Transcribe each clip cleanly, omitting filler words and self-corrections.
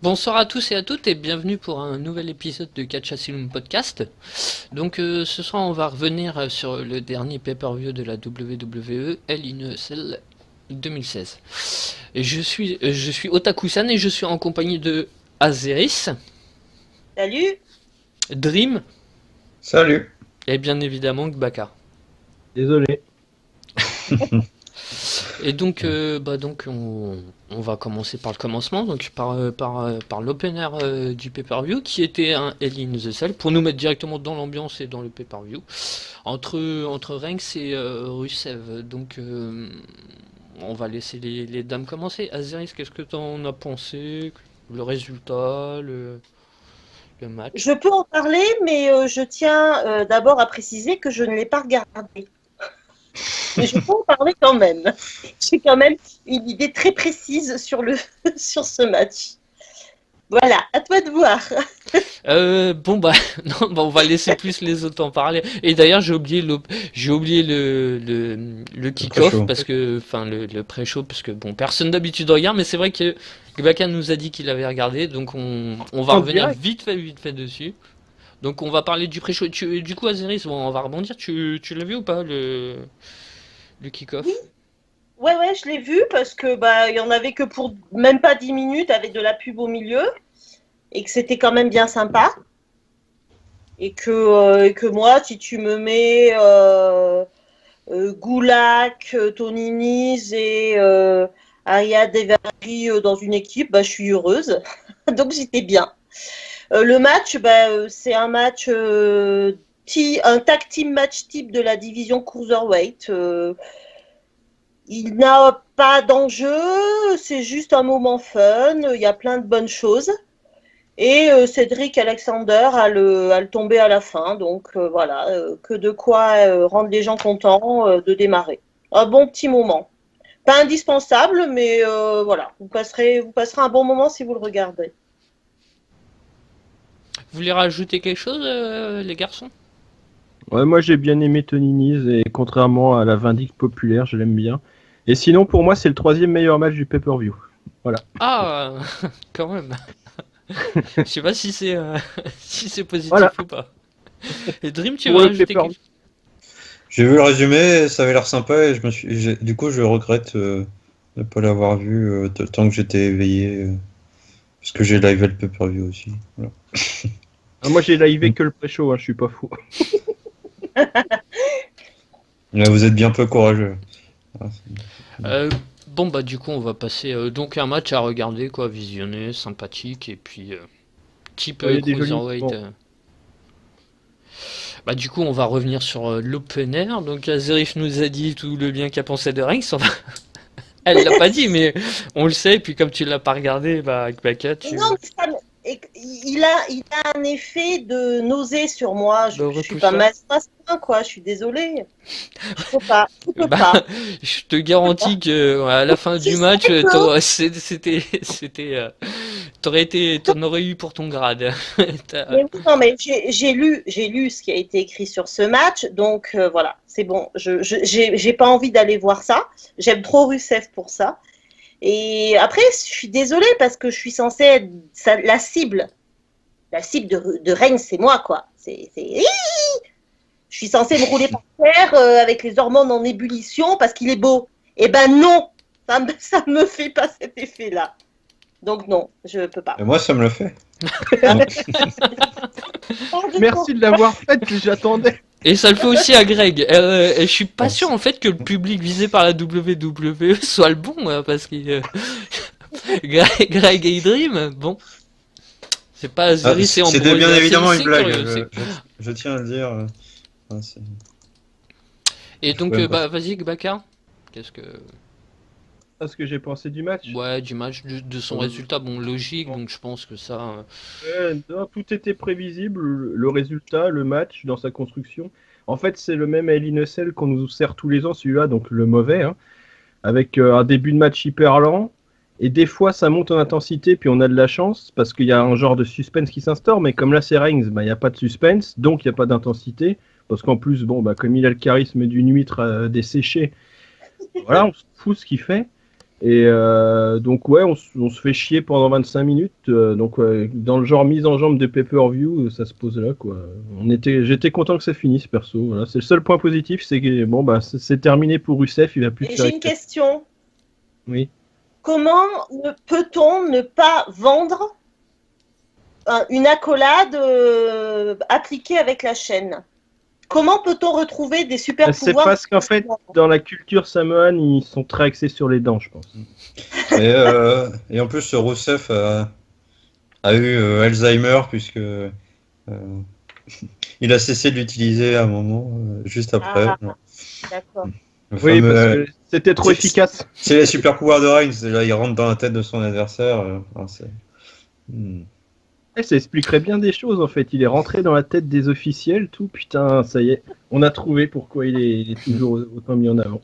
Bonsoir à tous et à toutes et bienvenue pour un nouvel épisode de Catch Asylum Podcast. Donc ce soir on va revenir sur le dernier pay-per-view de la WWE, Hell in a Cell 2016. Et je suis Otaku-san et je suis en compagnie de Azeris. Salut. Dream. Salut. Et bien évidemment Gbaka. Désolé. Et donc, on va commencer par le commencement, donc par l'opener du pay-per-view, qui était un Hell in the Cell, pour nous mettre directement dans l'ambiance et dans le pay-per-view, entre Reigns et Rusev. Donc, on va laisser les dames commencer. Azeris, qu'est-ce que t'en as pensé? Le résultat, le match? Je peux en parler, mais je tiens d'abord à préciser que je ne l'ai pas regardé. Mais je peux en parler quand même. J'ai quand même une idée très précise sur ce match. Voilà, à toi de voir. Non, on va laisser plus les autres en parler. Et d'ailleurs, j'ai oublié le kick-off parce que, enfin, le pré-show parce que bon, personne d'habitude regarde, mais c'est vrai que Gbaka nous a dit qu'il avait regardé, donc on va revenir vite fait dessus. Donc on va parler du pré-show. Du coup, Azeris, on va rebondir. Tu l'as vu ou pas le kick-off? Oui. Ouais, je l'ai vu parce que il y en avait que pour même pas 10 minutes avec de la pub au milieu et que c'était quand même bien sympa. Et que moi, si tu me mets Gulak, Tony Nese et Aya Daivari dans une équipe, je suis heureuse. Donc j'étais bien. Le match, c'est un match, un tag team match type de la division Cruiserweight. Il n'a pas d'enjeu, c'est juste un moment fun, il y a plein de bonnes choses. Et Cédric Alexander a le tombé à la fin, donc voilà, que de quoi rendre les gens contents de démarrer. Un bon petit moment. Pas indispensable, mais voilà, vous passerez un bon moment si vous le regardez. Vous voulez rajouter quelque chose, les garçons? Ouais, moi j'ai bien aimé Tony Nese et contrairement à la vindicte populaire, je l'aime bien. Et sinon, pour moi, c'est le 3e meilleur match du pay-per-view. Voilà. Ah, quand même. Je sais pas si c'est positif ou pas. Et Dream, tu veux rajouter quelque chose? J'ai vu le résumé, ça avait l'air sympa et du coup je regrette de ne pas l'avoir vu tant que j'étais éveillé parce que j'ai livé le pay-per-view aussi. Voilà. Moi j'ai livé que le pré-show, je suis pas fou. Là, vous êtes bien peu courageux. Du coup on va passer donc un match à regarder, quoi, visionner, sympathique, et puis type Cruiserweight. Du coup on va revenir sur l'opener. Donc Azerif nous a dit tout le bien qu'a pensé de Reigns. Elle l'a pas dit, mais on le sait, et puis comme tu l'as pas regardé, avec Baka, Non, il a un effet de nausée sur moi. Je suis pas mal, quoi. Je suis désolée. Je peux pas. Je te garantis que à la fin du match, t'en aurais eu pour ton grade. mais j'ai lu ce qui a été écrit sur ce match, donc voilà, c'est bon. J'ai pas envie d'aller voir ça. J'aime trop Rusev pour ça. Et après, je suis désolée parce que je suis censée être la cible. La cible de Reigns, c'est moi, quoi. Je suis censée me rouler par terre avec les hormones en ébullition parce qu'il est beau. Eh ben non, ça me fait pas cet effet-là. Donc non, je peux pas. Et moi, ça me le fait. Merci de l'avoir fait, j'attendais. Et ça le fait aussi à Greg. Et je suis pas sûr en fait que le public visé par la WWE soit le bon, parce que Greg et Dream, bon, c'est pas Azeris et Ambrose. C'était bien évidemment une blague. Je tiens à le dire. Et donc, vas-y, Gbaka. Qu'est-ce que j'ai pensé du match? Ouais, du match, de son résultat, logique, donc je pense que ça... tout était prévisible, le résultat, le match, dans sa construction. En fait, c'est le même Hell in a Cell qu'on nous sert tous les ans, celui-là, donc le mauvais, avec un début de match hyper lent, et des fois ça monte en intensité, puis on a de la chance, parce qu'il y a un genre de suspense qui s'instaure, mais comme là c'est Reigns, il n'y a pas de suspense, donc il n'y a pas d'intensité, parce qu'en plus, comme il a le charisme d'une huître desséchée, voilà, on se fout ce qu'il fait. Et donc ouais, on se fait chier pendant 25 minutes. Dans le genre mise en jambe de pay-per-view, ça se pose là quoi. J'étais content que ça finisse perso. Voilà. C'est le seul point positif, c'est que bon bah c'est terminé pour Rusev, il va plus Et faire. j'ai une question. Oui. Comment peut-on ne pas vendre une accolade appliquée avec la chaîne? Comment peut-on retrouver des super C'est pouvoirs? parce qu'en fait, dans la culture samoane, ils sont très axés sur les dents, je pense. Et en plus, Rousseff a eu Alzheimer puisque il a cessé de l'utiliser à un moment, juste après. Ah, d'accord. Le Oui, fameux, parce que c'était trop c'est- efficace. c'est les super pouvoirs de Reigns. Là, il rentre dans la tête de son adversaire. Hmm. Ça expliquerait bien des choses en fait. Il est rentré dans la tête des officiels, tout. Putain, ça y est, on a trouvé pourquoi il est toujours autant mis en avant.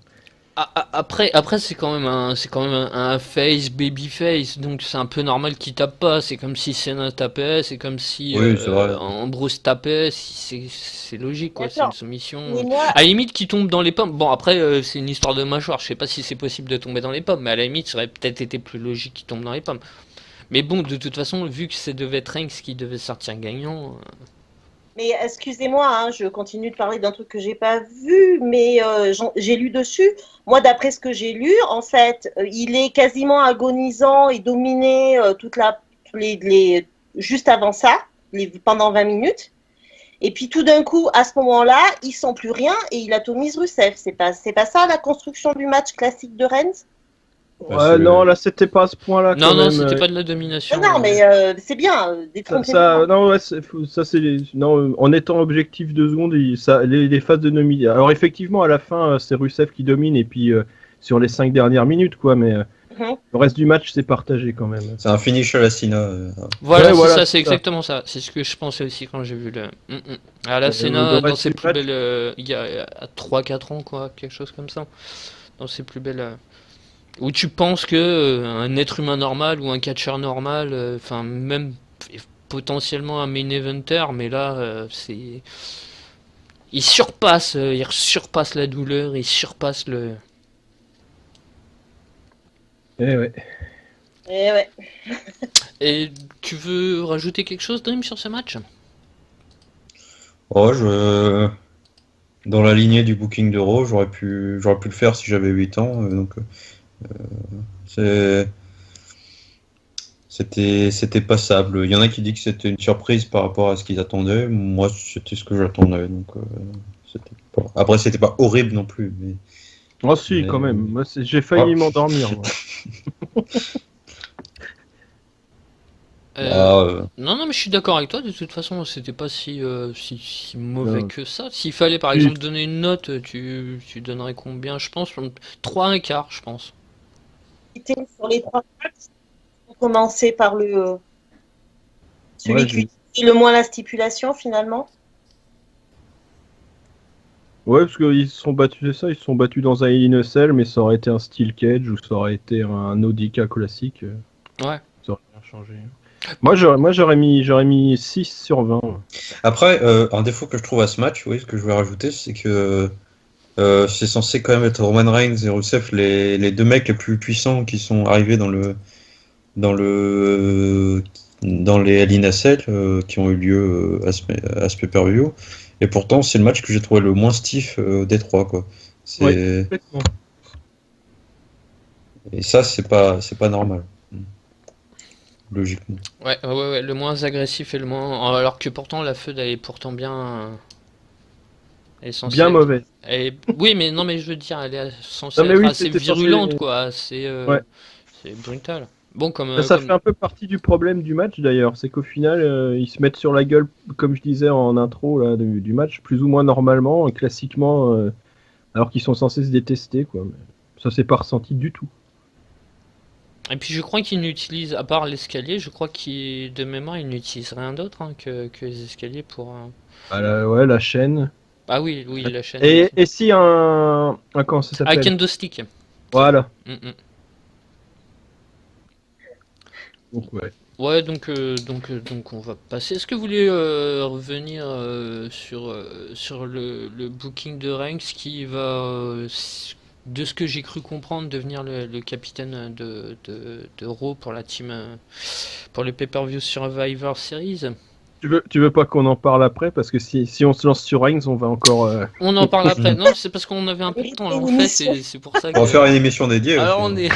Après c'est quand même un face, baby face, donc c'est un peu normal qu'il tape pas. C'est comme si Senna tapait, c'est comme si Oui, c'est vrai. Ambrose tapait. C'est logique quoi, c'est une D'accord. soumission. Mais moi, À la limite qu'il tombe dans les pommes. Bon après c'est une histoire de mâchoire. Je sais pas si c'est possible de tomber dans les pommes, mais à la limite ça aurait peut-être été plus logique qu'il tombe dans les pommes. Mais bon, de toute façon, vu que ça devait être Reigns qui devait sortir gagnant. mais excusez-moi, hein, je continue de parler d'un truc que j'ai pas vu, mais j'ai lu dessus. Moi, d'après ce que j'ai lu, en fait, il est quasiment agonisant et dominé juste avant ça, pendant 20 minutes. Et puis tout d'un coup, à ce moment-là, il sent plus rien et il atomise Rusev. C'est pas ça la construction du match classique de Reigns? Ouais, non, là c'était pas à ce point-là. Non, quand non, même. c'était pas de la domination. Non, mais c'est bien, détrompez-vous. Non, ouais, non, en étant objectif 2 secondes, les phases de nomination. Alors effectivement, à la fin, c'est Rusev qui domine et puis sur les 5 dernières minutes, quoi. Mais Mhm. le reste du match, c'est partagé quand même. C'est un finish à la Cena. Voilà, Ouais, c'est voilà, ça, c'est c'est ça. exactement ça. C'est ce que je pensais aussi quand j'ai vu le. Ah là, Le Senna, dans reste ses du plus match- belles. Il y a 3-4 ans, quoi, quelque chose comme ça. Dans ses plus belles. Où tu penses que un être humain normal ou un catcheur normal, enfin, même potentiellement un main eventer, mais là, c'est. Il surpasse la douleur, il surpasse le. Eh ouais. Et ouais. Et tu veux rajouter quelque chose, Dream, sur ce match? Oh, dans la lignée du booking d'Euro, j'aurais pu le faire si j'avais 8 ans. C'est- c'était passable. Il y en a qui disent que c'était une surprise par rapport à ce qu'ils attendaient. Moi, c'était ce que j'attendais. Après, c'était pas horrible non plus. Oh si, Mais- quand même. Moi, j'ai failli Ah. m'endormir. Moi. Non, non, mais je suis d'accord avec toi. De toute façon, c'était pas si mauvais Non. que ça. S'il fallait, par Oui. exemple, donner une note, tu donnerais combien? Je pense 3 1/4, je pense. Sur les 3 matchs, on commencer par celui Ouais, qui utilise le moins la stipulation finalement. Ouais, parce qu'ils se sont battus, c'est ça, ils se sont battus dans un Hell in a Cell, mais ça aurait été un Steel Cage ou ça aurait été un ODK classique. Ouais. Ça aurait rien changé. Moi, j'aurais mis 6 sur 20. Après, un défaut que je trouve à ce match, oui, ce que je voulais rajouter, c'est que c'est censé quand même être Roman Reigns et Rusev les deux mecs les plus puissants qui sont arrivés dans les Hell in a Cell, qui ont eu lieu à ce pay-per-view. Et pourtant, c'est le match que j'ai trouvé le moins stiff des trois, quoi. Ouais, complètement. Et ça, c'est pas normal. Logiquement. Ouais, le moins agressif et le moins. Alors que pourtant, la feud, elle est pourtant bien. Elle est censée Bien être- mauvaise. Oui, mais non, mais je veux dire, elle est censée Non, mais être oui, assez c'était censé- virulente, quoi. Ouais. C'est brutal. Bon, Ça fait un peu partie du problème du match d'ailleurs, c'est qu'au final, ils se mettent sur la gueule, comme je disais en intro là, du match, plus ou moins normalement, classiquement, alors qu'ils sont censés se détester, quoi. Mais ça s'est pas ressenti du tout. Et puis je crois qu'ils n'utilisent, à part l'escalier, je crois qu'ils, de mémoire, ils n'utilisent rien d'autre hein, que les escaliers pour. Ouais, la chaîne. Ah oui, oui, la chaîne. Et si comment ça Ah, s'appelle? kendo stick. Voilà. Mm. Donc, ouais. Ouais, donc on va passer. Est-ce que vous voulez revenir sur le booking de Reigns qui va de ce que j'ai cru comprendre, devenir le capitaine de Raw pour la team, pour le pay-per-view Survivor Series. Tu veux pas qu'on en parle après? Parce que si on se lance sur Reigns, on va encore. On en parle après. Non, c'est parce qu'on avait un peu de temps là en fait, et c'est pour ça que. On va faire une émission dédiée. Alors aussi,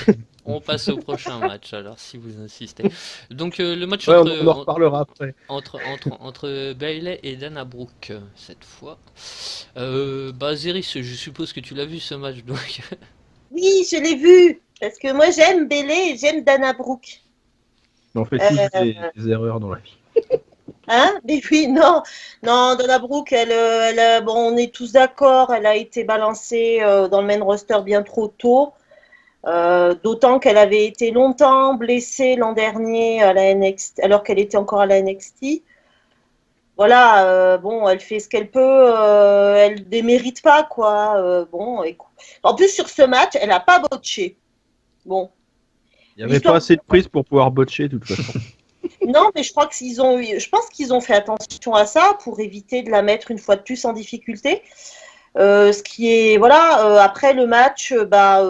on passe au prochain match. Alors si vous insistez. Donc le match Ouais, on en reparlera après. entre Bayley et Dana Brooke cette fois. Zéris, je suppose que tu l'as vu ce match donc. Oui, je l'ai vu. Parce que moi, j'aime Bayley et j'aime Dana Brooke. On fait tous des erreurs dans la vie. Hein? Mais oui, non. Non, Dana Brooke, bon, on est tous d'accord, elle a été balancée dans le main roster bien trop tôt. D'autant qu'elle avait été longtemps blessée l'an dernier à la NXT, alors qu'elle était encore à la NXT. Voilà, bon, elle fait ce qu'elle peut, elle ne démérite pas, quoi. Bon, écoute. En plus, sur ce match, elle n'a pas botché. Bon. Il n'y avait pas assez de prise pour pouvoir botcher, de toute façon. Non, mais je pense qu'ils ont fait attention à ça pour éviter de la mettre une fois de plus en difficulté. Ce qui est, voilà, après le match, pas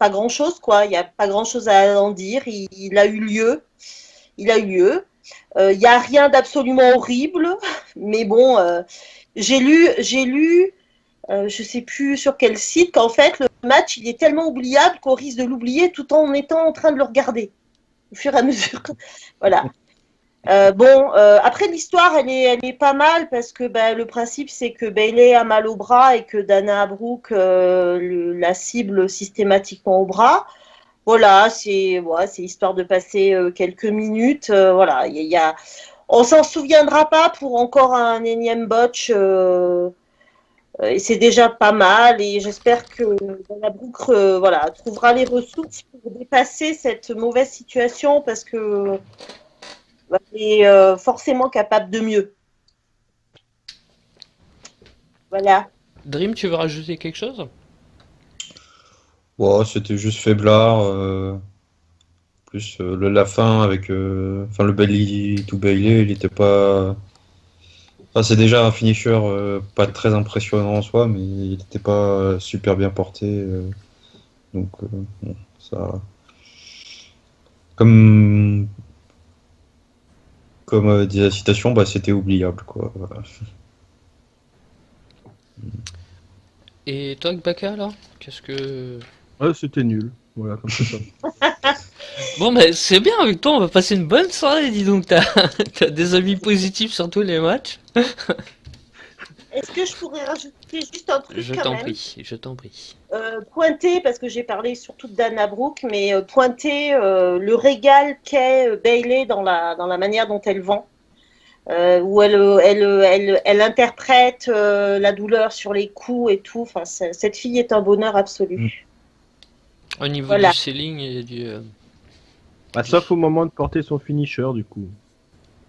grand-chose, quoi. Il n'y a pas grand-chose à en dire. Il a eu lieu. Il n'y a rien d'absolument horrible, mais bon, j'ai lu, je sais plus sur quel site, qu'en fait, le match, il est tellement oubliable qu'on risque de l'oublier tout en étant en train de le regarder, au fur et à mesure. Voilà. Après l'histoire, elle est pas mal parce que le principe, c'est que Bayley a mal au bras et que Dana Brooke la cible systématiquement au bras. Voilà, c'est histoire de passer quelques minutes. Voilà, on s'en souviendra pas pour encore un énième botch. Et c'est déjà pas mal. Et j'espère que Dana Brooke trouvera les ressources pour dépasser cette mauvaise situation parce que elle est forcément capable de mieux. Voilà. Dream, tu veux rajouter quelque chose? Ouais, c'était juste faiblard. Plus la fin avec le Bailey to Bailey, il était pas. Enfin, c'est déjà un finisher pas très impressionnant en soi, mais il n'était pas super bien porté. Donc, bon, ça. Comme dit la citation, c'était oubliable, quoi. Voilà. Et toi, Gbaka, alors? Qu'est-ce que... Ouais, c'était nul. Voilà, comme ça. Bon, c'est bien, avec toi, on va passer une bonne soirée, dis donc. T'as des avis positifs sur tous les matchs. Est-ce que je pourrais rajouter juste un truc Je quand t'en même? prie, je t'en prie. Pointer, parce que j'ai parlé surtout de Dana Brooke, mais pointer le régal qu'est Bayley dans la manière dont elle vend. Où elle interprète la douleur sur les coups et tout. Enfin, cette fille est un bonheur absolu. Au niveau Voilà. du selling et du... Sauf au moment de porter son finisher, du coup.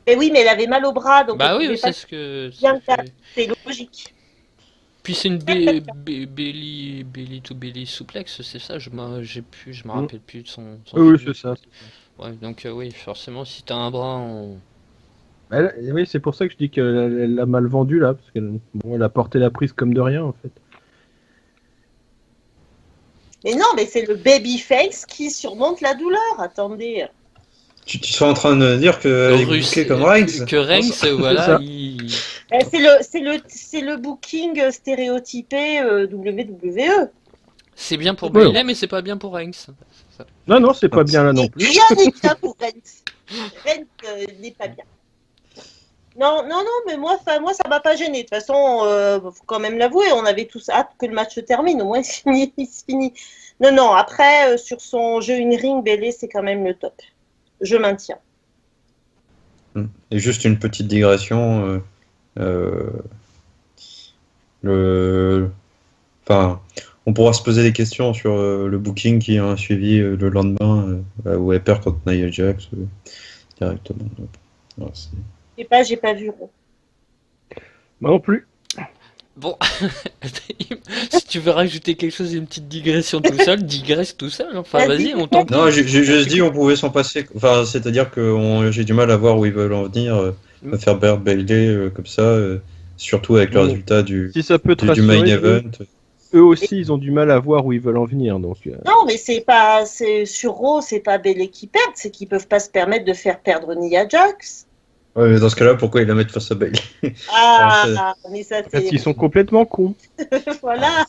Mais oui, mais elle avait mal au bras, donc Bah elle oui, pouvait c'est pas ce que... bien ça faire. fait. C'est logique. Puis c'est une belly to belly souplex, c'est ça, je me rappelle plus de son Oui, physique. c'est ça. Ouais, donc oui, forcément, si t'as un bras en... Oui, c'est pour ça que je dis qu'elle a mal vendu là, parce qu'elle a porté la prise comme de rien en fait. Mais non, mais c'est le babyface qui surmonte la douleur. Attendez. Tu serais en train de dire qu'elle est Russe, bouquée comme Reigns? que Reigns, voilà, ça. C'est le booking stéréotypé WWE. c'est bien pour Ouais. Bayley, mais c'est pas bien pour Reigns. Non, c'est pas bien là non plus. Rien n'est bien pour Reigns. Reigns n'est pas bien. Non, mais moi, ça m'a pas gêné. De toute façon, faut quand même l'avouer, on avait tous hâte que le match se termine. Au moins, il se finit. Non, après, sur son jeu in-ring, Bayley, c'est quand même le top. Je maintiens. Et juste une petite digression. On pourra se poser des questions sur le booking qui a suivi le lendemain où elle perd contre Nia Jax directement. Voilà, J'ai pas vu. Moi non plus. Bon, si tu veux rajouter quelque chose, une petite digression tout seul, digresse tout seul. Enfin, vas-y, on t'en prie. Non, j'ai juste dit on pouvait s'en passer. Enfin, c'est-à-dire que j'ai du mal à voir où ils veulent en venir. À faire perdre Bayley comme ça, surtout avec le résultat Si ça peut te du rassurer, main event. eux aussi, ils ont du mal à voir où ils veulent en venir. Donc, Non, mais sur Raw, c'est pas Bayley qui perdent, c'est qu'ils peuvent pas se permettre de faire perdre Nia Jax. Ouais, mais dans ce cas-là, pourquoi ils la mettent face à Bailey? Ah, mais ça en fait, c'est. ils sont complètement cons. Voilà,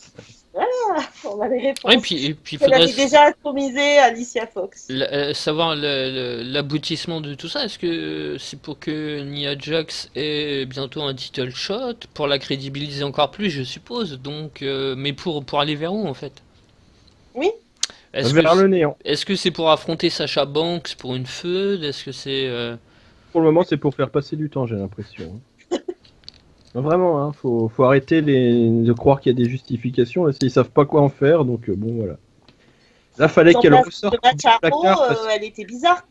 on a les réponses. Ouais, puis il Elle faudrait avait déjà atomisé Alicia Fox. savoir l'aboutissement de tout ça. Est-ce que c'est pour que Nia Jax ait bientôt un title shot, pour la crédibiliser encore plus, je suppose. Donc, mais pour aller vers où en fait? Oui. Vers le néant. Est-ce que c'est pour affronter Sasha Banks pour une feud? Est-ce que c'est Pour le moment, c'est pour faire passer du temps, j'ai l'impression. Non, vraiment, hein, faut arrêter de croire qu'il y a des justifications. Là, ils savent pas quoi en faire, donc bon, voilà. Là, fallait qu'elle ressorte Le match à du placard. Raw, parce- elle était bizarre.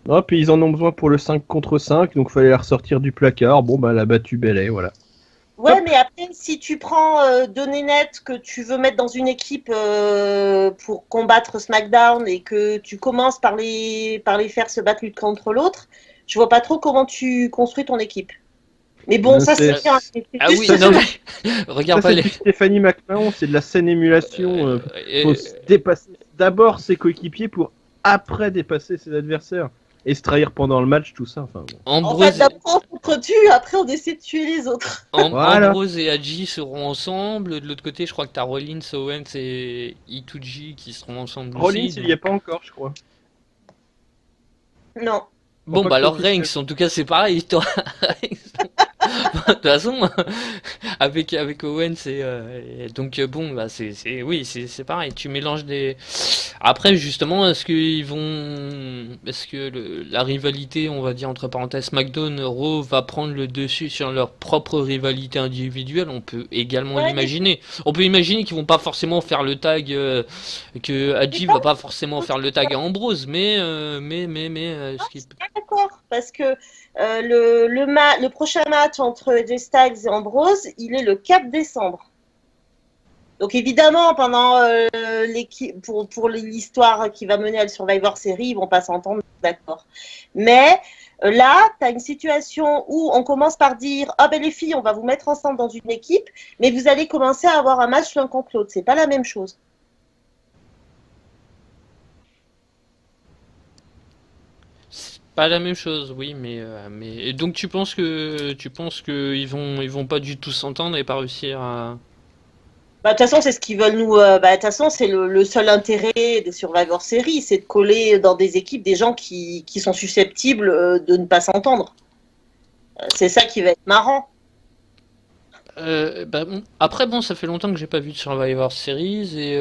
Non, puis ils en ont besoin pour le 5 contre 5, donc fallait la ressortir du placard. Bon, bah, elle a battu Bayley, voilà. Ouais, Hop. mais après, si tu prends deux nénettes que tu veux mettre dans une équipe pour combattre SmackDown et que tu commences par les faire se battre l'une contre l'autre, je vois pas trop comment tu construis ton équipe. Mais bon, ça c'est bien. Ah oui, Ça, non mais regarde Ça, pas c'est les. du Stéphanie McMahon, c'est de la saine émulation. Et- Faut se dépasser d'abord ses coéquipiers pour après dépasser ses adversaires. Et se trahir pendant le match, tout ça. Enfin, bon. En Ambrose, fait, d'abord on s'entretue, après on essaie de tuer les autres. Voilà. Ambrose et Hadji seront ensemble. De l'autre côté, je crois que t'as Rollins, Owens et Ituji qui seront ensemble Rollins, aussi. il y est pas encore, je crois. Non. Bon, pas bah que alors officiel. Reigns, en tout cas, c'est pareil. Toi. De toute façon, avec Owens et donc bon, bah oui, c'est pareil. Tu mélanges des. Après, justement, est-ce que la rivalité, on va dire entre parenthèses, SmackDown, Raw va prendre le dessus sur leur propre rivalité individuelle? On peut également Ouais, l'imaginer. On peut imaginer qu'ils vont pas forcément faire le tag, que Hadji va pas forcément faire le tag à Ambrose, ce qui Ah, d'accord, parce que le prochain match entre AJ Styles et Ambrose, il est le 4 décembre. Donc évidemment, pendant pour l'histoire qui va mener à le Survivor Series, ils vont pas s'entendre, d'accord. Mais là, tu as une situation où on commence par dire ah ben les filles, on va vous mettre ensemble dans une équipe, mais vous allez commencer à avoir un match l'un contre l'autre. C'est pas la même chose. Pas la même chose, oui, mais et donc tu penses que ils vont pas du tout s'entendre et pas réussir à. Bah, de toute façon, c'est ce qu'ils veulent nous. De toute façon, c'est le seul intérêt des Survivor Series, c'est de coller dans des équipes des gens qui sont susceptibles de ne pas s'entendre. C'est ça qui va être marrant. Bah bon. Après bon, ça fait longtemps que j'ai pas vu de Survivor Series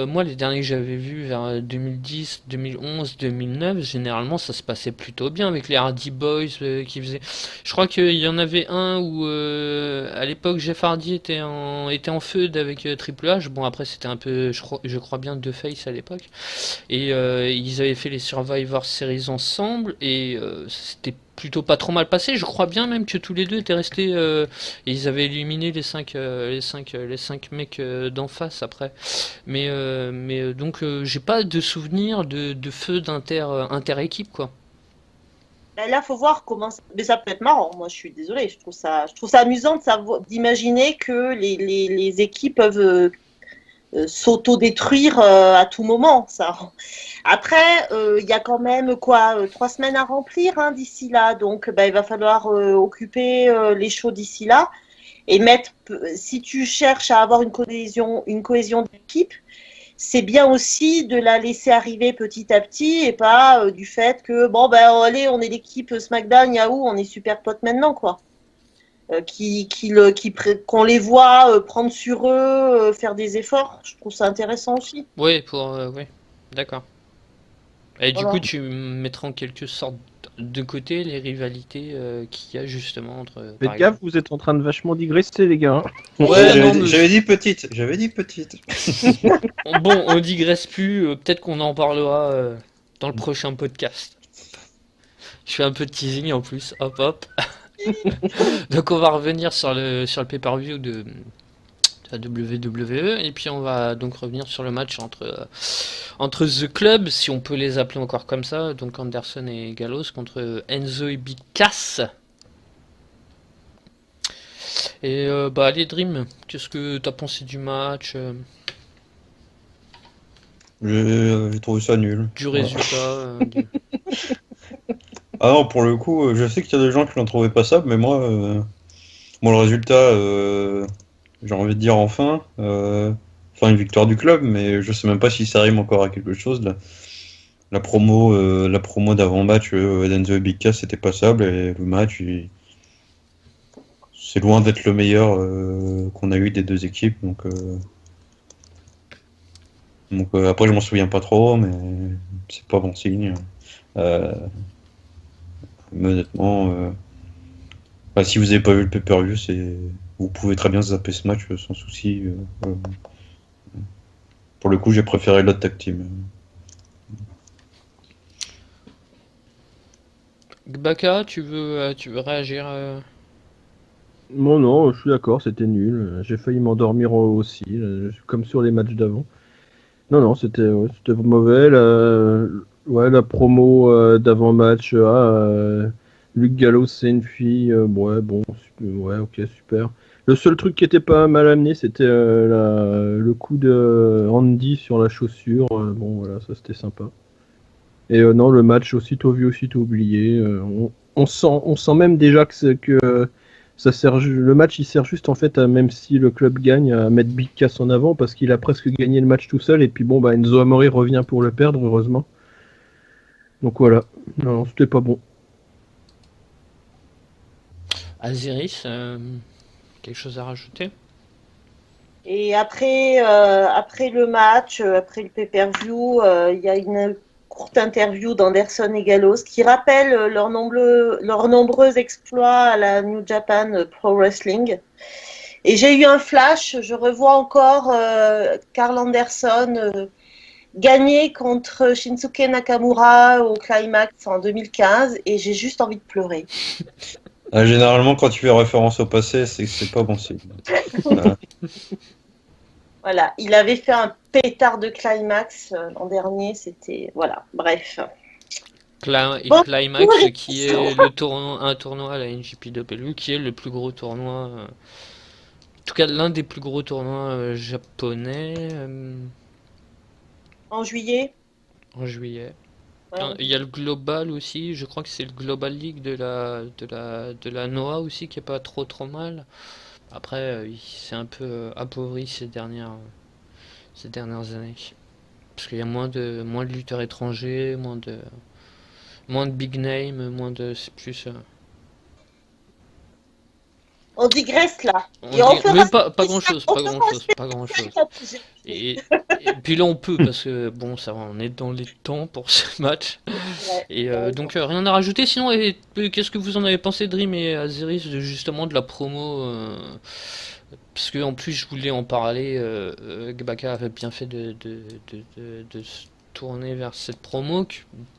moi les derniers que j'avais vus vers 2010, 2011, 2009, généralement ça se passait plutôt bien avec les Hardy Boys qui faisaient. Je crois qu'il y en avait un où à l'époque Jeff Hardy était en feud avec Triple H. Bon après c'était un peu je crois bien deux face à l'époque et ils avaient fait les Survivor Series ensemble et c'était plutôt pas trop mal passé. Je crois bien même que tous les deux étaient restés et ils avaient éliminé les cinq mecs d'en face après. Donc j'ai pas de souvenir de feu inter-équipe quoi. Ben là, faut voir comment. Mais ça peut être marrant. Moi, je suis désolée. Je trouve ça amusant d'imaginer que les équipes peuvent s'auto-détruire à tout moment. Ça. Après, il y a quand même 3 semaines à remplir hein, d'ici là. Donc, il va falloir occuper les shows d'ici là et mettre. Si tu cherches à avoir une cohésion d'équipe, c'est bien aussi de la laisser arriver petit à petit et pas du fait que allez, on est l'équipe SmackDown, Yahoo, on est super potes maintenant quoi. Qu'on les voit prendre sur eux, faire des efforts, je trouve ça intéressant aussi. Ouais, ouais, d'accord. Et du Voilà. coup, tu mettras en quelque sorte de côté les rivalités qu'il y a justement entre. Faites par gaffe, vous êtes en train de vachement digresser, les gars. Ouais, non, mais- J'avais dit petite. J'avais dit petite. Bon, on digresse plus. Peut-être qu'on en parlera dans le prochain podcast. Je fais un peu de teasing en plus. Hop, hop. Donc, on va revenir sur le pay-per-view de la WWE et puis on va donc revenir sur le match entre The Club, si on peut les appeler encore comme ça, donc Anderson et Gallows contre Enzo et Big Cass. Et allez Dream, qu'est-ce que t'as pensé du match, J'ai trouvé ça nul. du Voilà. résultat Ah non, pour le coup, je sais qu'il y a des gens qui l'ont trouvé passable, mais moi le résultat, j'ai envie de dire enfin une victoire du club, mais je sais même pas si ça rime encore à quelque chose. La promo d'avant-match d'Enzo et Big Cass c'était passable, et le match, c'est loin d'être le meilleur qu'on a eu des deux équipes, donc après je m'en souviens pas trop, mais c'est pas bon signe. Euh, mais honnêtement, si vous avez pas vu le pay-per-view, vous pouvez très bien zapper ce match sans souci. Voilà. Pour le coup, j'ai préféré l'autre tag team. Gbaka, tu veux réagir Non, je suis d'accord, c'était nul. J'ai failli m'endormir aussi, comme sur les matchs d'avant. Non, c'était mauvais. La promo d'avant-match, Luke Gallows, c'est une fille. Ouais, bon, ouais, ok, super. Le seul truc qui était pas mal amené, c'était le coup de Andy sur la chaussure. Bon, voilà, ça c'était sympa. Et non, le match aussitôt vu, aussitôt oublié. On sent même déjà que ça sert, le match il sert juste en fait, même si le club gagne, à mettre Big Cass en avant parce qu'il a presque gagné le match tout seul. Et puis bon, Enzo Amore revient pour le perdre, heureusement. Donc voilà, non, c'était pas bon. Aziris, quelque chose à rajouter? Et après le match, après le pay-per-view, il y a une courte interview d'Anderson et Gallows qui rappelle leurs nombreux exploits à la New Japan Pro Wrestling. Et j'ai eu un flash, je revois encore Carl Anderson gagner contre Shinsuke Nakamura au Climax en 2015 et j'ai juste envie de pleurer. Généralement, quand tu fais référence au passé, c'est pas bon signe. Voilà. Voilà, il avait fait un pétard de Climax l'an dernier, c'était... Voilà, bref. Bon, Climax, pour les qui est un tournoi à la NJPW, qui est le plus gros tournoi, en tout cas l'un des plus gros tournois japonais en juillet. en juillet. Ouais. Il y a le Global aussi, je crois que c'est le Global League de la Noah aussi qui est pas trop mal. Après, il s'est un peu appauvri ces dernières années. Parce qu'il y a moins de lutteurs étrangers, moins de big name, c'est plus. On digresse là. On Et on dit, fera mais pas on grand-chose, fera pas grand-chose, pas grand-chose. Et, et puis là on peut parce que bon ça va, on est dans les temps pour ce match. Ouais, Et ouais, donc rien à rajouter. Sinon, qu'est-ce que vous en avez pensé, Dream et Aziris, justement de la promo parce que en plus je voulais en parler. Gbaka avait bien fait de se tourner vers cette promo.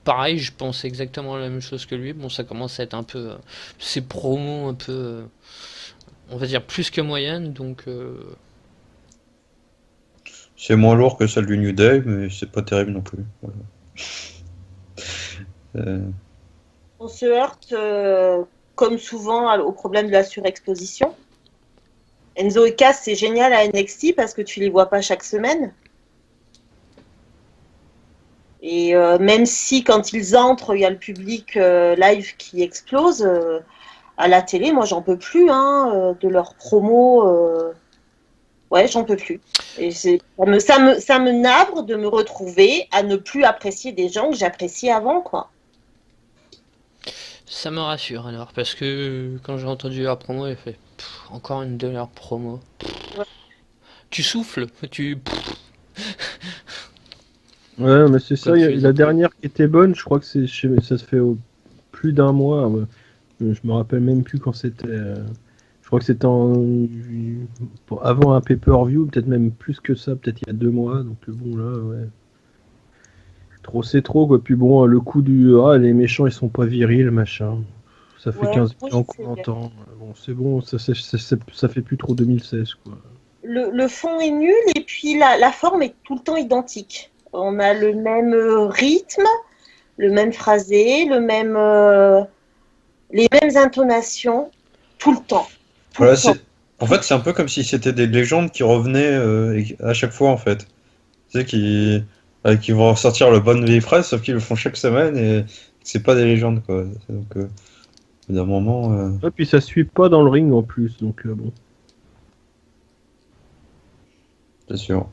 Pareil, je pense exactement la même chose que lui. Bon, ça commence à être un peu ces promos un peu, on va dire plus que moyenne. Donc C'est moins lourd que celle du New Day, mais c'est pas terrible non plus. Voilà. On se heurte, comme souvent, au problème de la surexposition. Enzo et Cass, c'est génial à NXT parce que tu les vois pas chaque semaine. Et même si quand ils entrent, il y a le public live qui explose, à la télé, moi j'en peux plus de leur promo. Ouais, j'en peux plus. Et ça me nabre de me retrouver à ne plus apprécier des gens que j'appréciais avant, quoi. ça me rassure alors parce que quand j'ai entendu leur promo, j'ai fait encore une de leurs promos. Ouais. Tu souffles, Ouais, mais c'est ça. comme tu les La appelles. dernière qui était bonne, je crois que ça se fait plus d'un mois. Je me rappelle même plus quand c'était. Je crois que c'était avant un pay-per-view, peut-être même plus que ça, peut-être il y a 2 mois. Donc bon là, ouais. Trop c'est trop quoi. Puis bon, le coup du les méchants ils sont pas virils, machin. Ça fait Ouais, 15 oui, ans qu'on c'est vrai. l'entend. Bon, c'est bon, ça fait plus trop 2016 quoi. Le fond est nul et puis la forme est tout le temps identique. On a le même rythme, le même phrasé, les mêmes intonations, tout le temps. Tout Voilà, le temps. En fait, c'est un peu comme si c'était des légendes qui revenaient à chaque fois, en fait. Tu sais, qui vont ressortir le bonne vieille phrase, sauf qu'ils le font chaque semaine et c'est pas des légendes, quoi. Donc, au bout d'un moment, Et puis ça suit pas dans le ring en plus, donc bon. c'est sûr.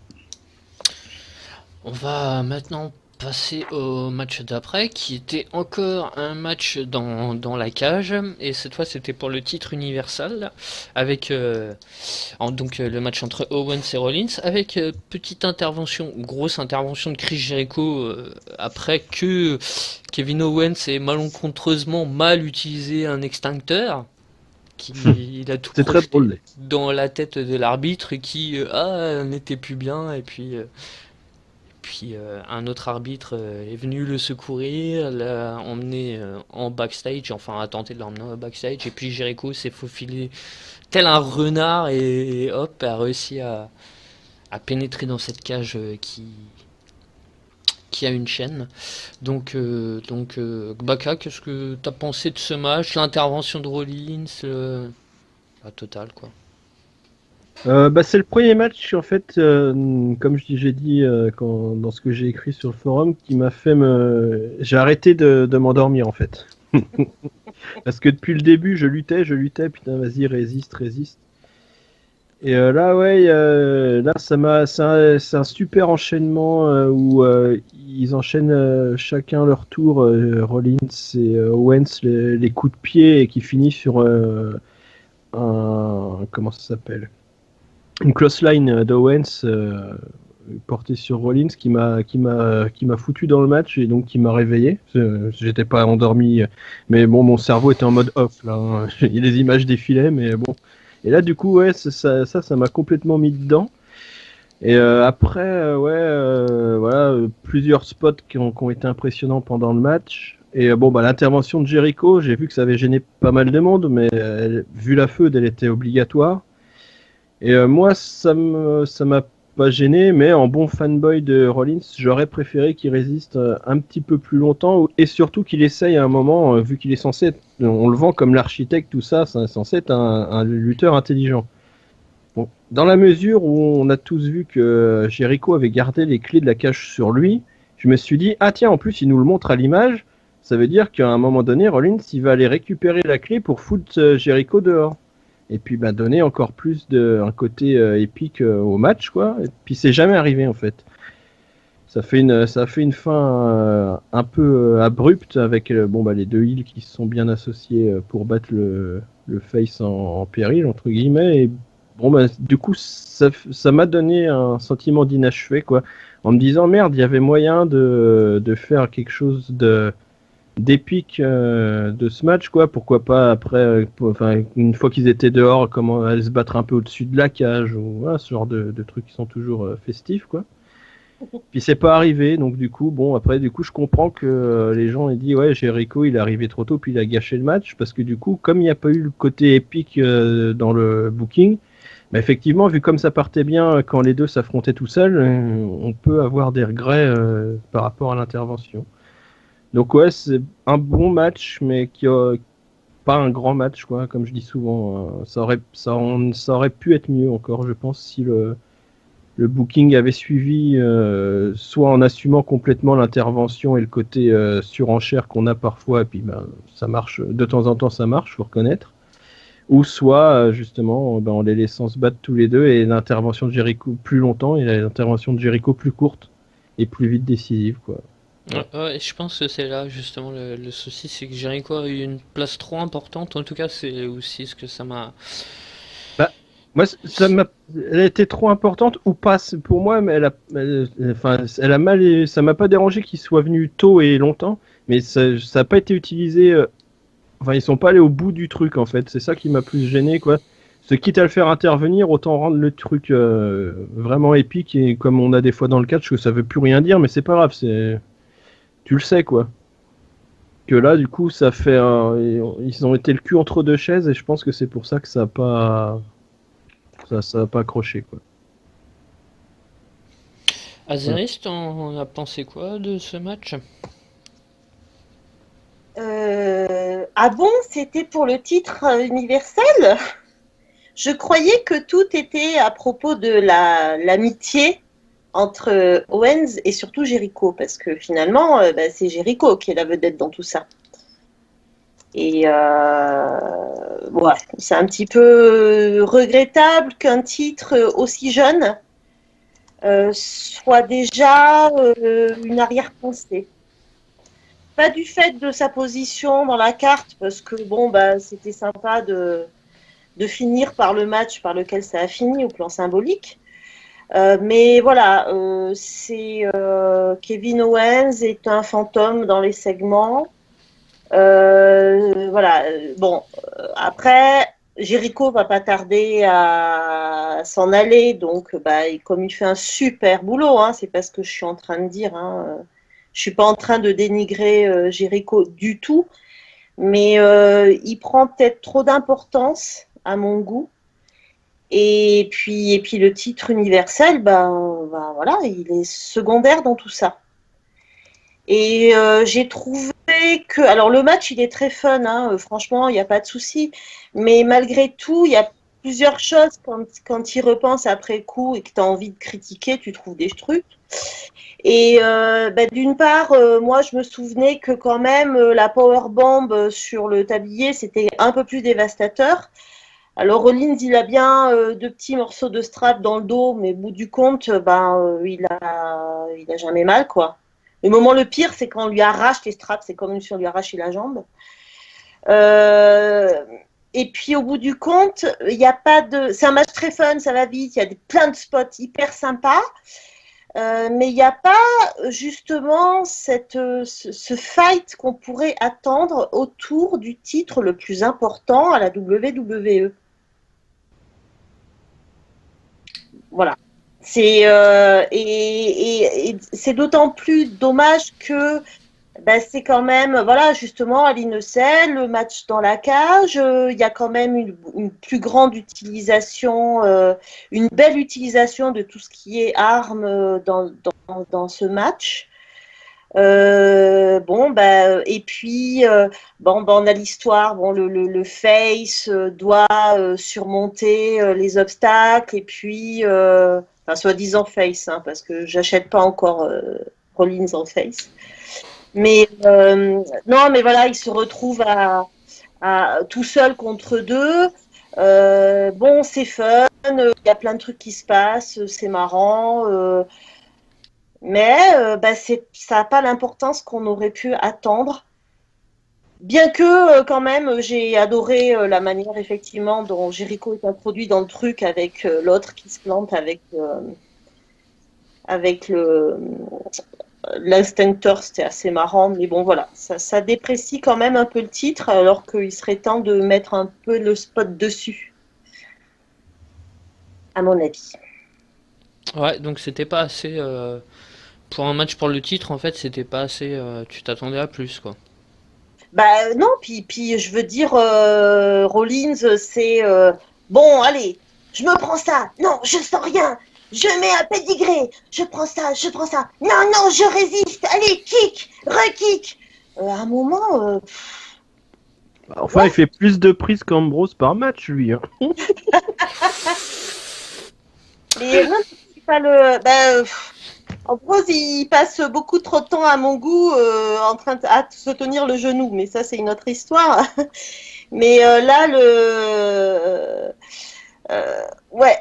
On va maintenant passer au match d'après, qui était encore un match dans la cage, et cette fois c'était pour le titre Universal, avec le match entre Owens et Rollins, avec petite intervention, grosse intervention de Chris Jericho après que Kevin Owens ait malencontreusement mal utilisé un extincteur. Il a tout C'est très projeté drôle. dans la tête de l'arbitre qui n'était plus bien, et puis un autre arbitre est venu le secourir, l'a emmené en backstage, enfin a tenté de l'emmener en backstage, et puis Jericho s'est faufilé tel un renard et hop, a réussi à pénétrer dans cette cage qui a une chaîne. Donc Baka, qu'est-ce que t'as pensé de ce match, l'intervention de Rollins, la totale quoi. C'est le premier match, en fait, comme j'ai dit dans ce que j'ai écrit sur le forum, qui m'a fait J'ai arrêté de m'endormir, en fait. Parce que depuis le début, je luttais, putain, vas-y, résiste. Et là, ouais, là, c'est un super enchaînement où ils enchaînent chacun leur tour, Rollins et Owens, les coups de pied, et qui finit sur comment ça s'appelle? Une close line d'Owens portée sur Rollins qui m'a foutu dans le match et donc qui m'a réveillé. J'étais pas endormi, mais bon, mon cerveau était en mode off là, hein. Il y a des images défilaient, mais bon. Et là, du coup, ouais, ça m'a complètement mis dedans. Et après, voilà, plusieurs spots qui ont été impressionnants pendant le match. Et bon, l'intervention de Jericho, j'ai vu que ça avait gêné pas mal de monde, mais vu la feud, elle était obligatoire. Et moi, ça m'a pas gêné, mais en bon fanboy de Rollins, j'aurais préféré qu'il résiste un petit peu plus longtemps et surtout qu'il essaye à un moment, vu qu'il est censé être, on le vend comme l'architecte, tout ça, c'est censé être un lutteur intelligent. Bon, dans la mesure où on a tous vu que Jericho avait gardé les clés de la cage sur lui, je me suis dit, ah tiens, en plus, il nous le montre à l'image, ça veut dire qu'à un moment donné, Rollins, il va aller récupérer la clé pour foutre Jericho dehors. Et puis donner encore plus un côté épique au match, quoi. Et puis c'est jamais arrivé en fait. Ça fait une fin un peu abrupte avec les deux heels qui se sont bien associés pour battre le face en péril entre guillemets. Et du coup ça m'a donné un sentiment d'inachevé, quoi, en me disant merde, il y avait moyen de faire quelque chose d'épique de ce match, quoi. Pourquoi pas après, une fois qu'ils étaient dehors, comment aller se battre un peu au-dessus de la cage, ou voilà, ce genre de trucs qui sont toujours festifs, quoi. Puis c'est pas arrivé, donc du coup, je comprends que les gens aient dit ouais, Jericho il est arrivé trop tôt, puis il a gâché le match, parce que du coup, comme il n'y a pas eu le côté épique dans le booking, effectivement, vu comme ça partait bien quand les deux s'affrontaient tout seuls, on peut avoir des regrets par rapport à l'intervention. Donc ouais, c'est un bon match, mais pas un grand match, quoi. Comme je dis souvent, ça aurait pu être mieux encore, je pense, si le booking avait suivi, soit en assumant complètement l'intervention et le côté surenchère qu'on a parfois, et puis ça marche, de temps en temps ça marche, faut reconnaître, ou soit justement en les laissant se battre tous les deux et l'intervention de Jericho plus longtemps et l'intervention de Jericho plus courte et plus vite décisive, quoi. Ouais, je pense que c'est là justement le souci, c'est que Jericho a eu une place trop importante. En tout cas, c'est aussi ce que ça m'a. Moi, elle a été trop importante ou pas pour moi, mais elle a mal. Ça m'a pas dérangé qu'il soit venu tôt et longtemps, mais ça a pas été utilisé. Enfin, ils sont pas allés au bout du truc en fait. C'est ça qui m'a plus gêné, quoi. Quitte à le faire intervenir, autant rendre le truc vraiment épique, et comme on a des fois dans le catch que ça veut plus rien dire, mais c'est pas grave, tu le sais, quoi. Que là, du coup, ça fait ils ont été le cul entre deux chaises, et je pense que c'est pour ça que ça a pas accroché, quoi. Azeris, t'en as pensé quoi de ce match? Ah bon, c'était pour le titre universel? Je croyais que tout était à propos de l'amitié entre Owens et surtout Jericho, parce que finalement, c'est Jericho qui est la vedette dans tout ça. Et ouais, c'est un petit peu regrettable qu'un titre aussi jeune soit déjà une arrière-pensée. Pas du fait de sa position dans la carte, parce que bon, c'était sympa de finir par le match par lequel ça a fini au plan symbolique. Mais voilà, Kevin Owens est un fantôme dans les segments. Voilà. Bon, après, Jericho va pas tarder à s'en aller, donc comme il fait un super boulot, hein, c'est pas ce que je suis en train de dire. Hein, je suis pas en train de dénigrer Jericho du tout, mais il prend peut-être trop d'importance à mon goût. Et puis le titre universel, voilà, il est secondaire dans tout ça. Et j'ai trouvé que, alors le match il est très fun, hein, franchement il n'y a pas de souci, mais malgré tout il y a plusieurs choses quand tu y repenses après coup et que tu as envie de critiquer, tu trouves des trucs. Et d'une part, moi je me souvenais que quand même la powerbomb sur le tablier c'était un peu plus dévastateur. Alors Rollins il a bien deux petits morceaux de strap dans le dos, mais au bout du compte il a jamais mal quoi. Le moment le pire, c'est quand on lui arrache les straps, c'est comme si on lui arrachait la jambe. Et puis au bout du compte, il y a pas de. C'est un match très fun, ça va vite, il y a plein de spots hyper sympas, mais il n'y a pas justement ce fight qu'on pourrait attendre autour du titre le plus important à la WWE. Voilà. C'est et c'est d'autant plus dommage que c'est quand même voilà justement à l'Innocel, le match dans la cage, il y a quand même une plus grande utilisation, une belle utilisation de tout ce qui est armes dans ce match. Et puis on a l'histoire, le face doit surmonter les obstacles et puis soi-disant face, hein, parce que j'achète pas encore Rollins en face. Mais non, mais voilà, il se retrouve à tout seul contre deux. C'est fun, il y a plein de trucs qui se passent, c'est marrant. Mais ça n'a pas l'importance qu'on aurait pu attendre. Bien que quand même, j'ai adoré la manière effectivement dont Jericho est introduit dans le truc avec l'autre qui se plante avec l'instincteur, c'était assez marrant. Mais bon voilà, ça déprécie quand même un peu le titre alors qu'il serait temps de mettre un peu le spot dessus, à mon avis. Ouais, donc c'était pas assez pour un match pour le titre, en fait, c'était pas assez. Tu t'attendais à plus, quoi. Non, puis je veux dire, Rollins, c'est bon, allez, je me prends ça. Non, je sens rien. Je mets un pédigré. Je prends ça. Non, je résiste. Allez, kick, re-kick. À un moment. Enfin, il fait plus de prises qu'Ambrose par match, lui. Hein. Mais non, c'est pas le. Ambrose, il passe beaucoup trop de temps à mon goût en train de se tenir le genou, mais ça c'est une autre histoire. Mais là, ouais,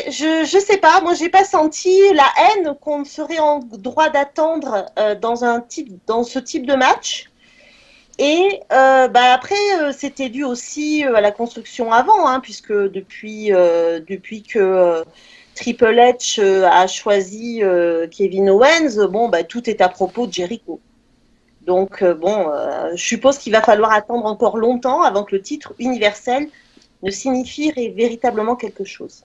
je sais pas. Moi, j'ai pas senti la haine qu'on serait en droit d'attendre dans ce type de match. Et après, c'était dû aussi à la construction avant, hein, puisque depuis que Triple H a choisi Kevin Owens, tout est à propos de Jericho. Donc je suppose qu'il va falloir attendre encore longtemps avant que le titre universel ne signifie véritablement quelque chose.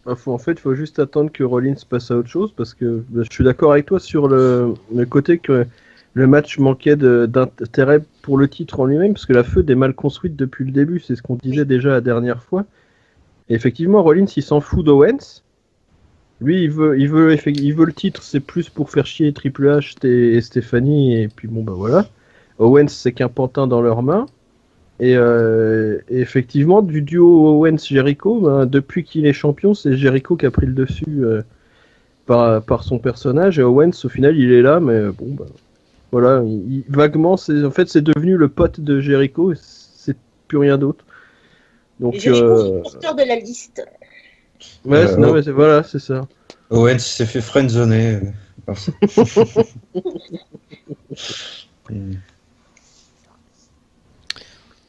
Il faut juste attendre que Rollins passe à autre chose, parce que je suis d'accord avec toi sur le côté que le match manquait d'intérêt pour le titre en lui-même, parce que la feud est mal construite depuis le début, c'est ce qu'on disait déjà la dernière fois. Et effectivement, Rollins, il s'en fout d'Owens. Lui, il veut le titre, c'est plus pour faire chier Triple H et Stephanie, et puis voilà. Owens, c'est qu'un pantin dans leurs mains. Et effectivement, du duo Owens-Jericho, ben, depuis qu'il est champion, c'est Jericho qui a pris le dessus par son personnage. Et Owens, au final, il est là, mais bon, ben, voilà, vaguement, en fait, c'est devenu le pote de Jericho, et c'est plus rien d'autre. Et Donc, Jericho, c'est le porteur de la liste. ouais, non, mais voilà, c'est ça. Owens s'est fait friendzoner.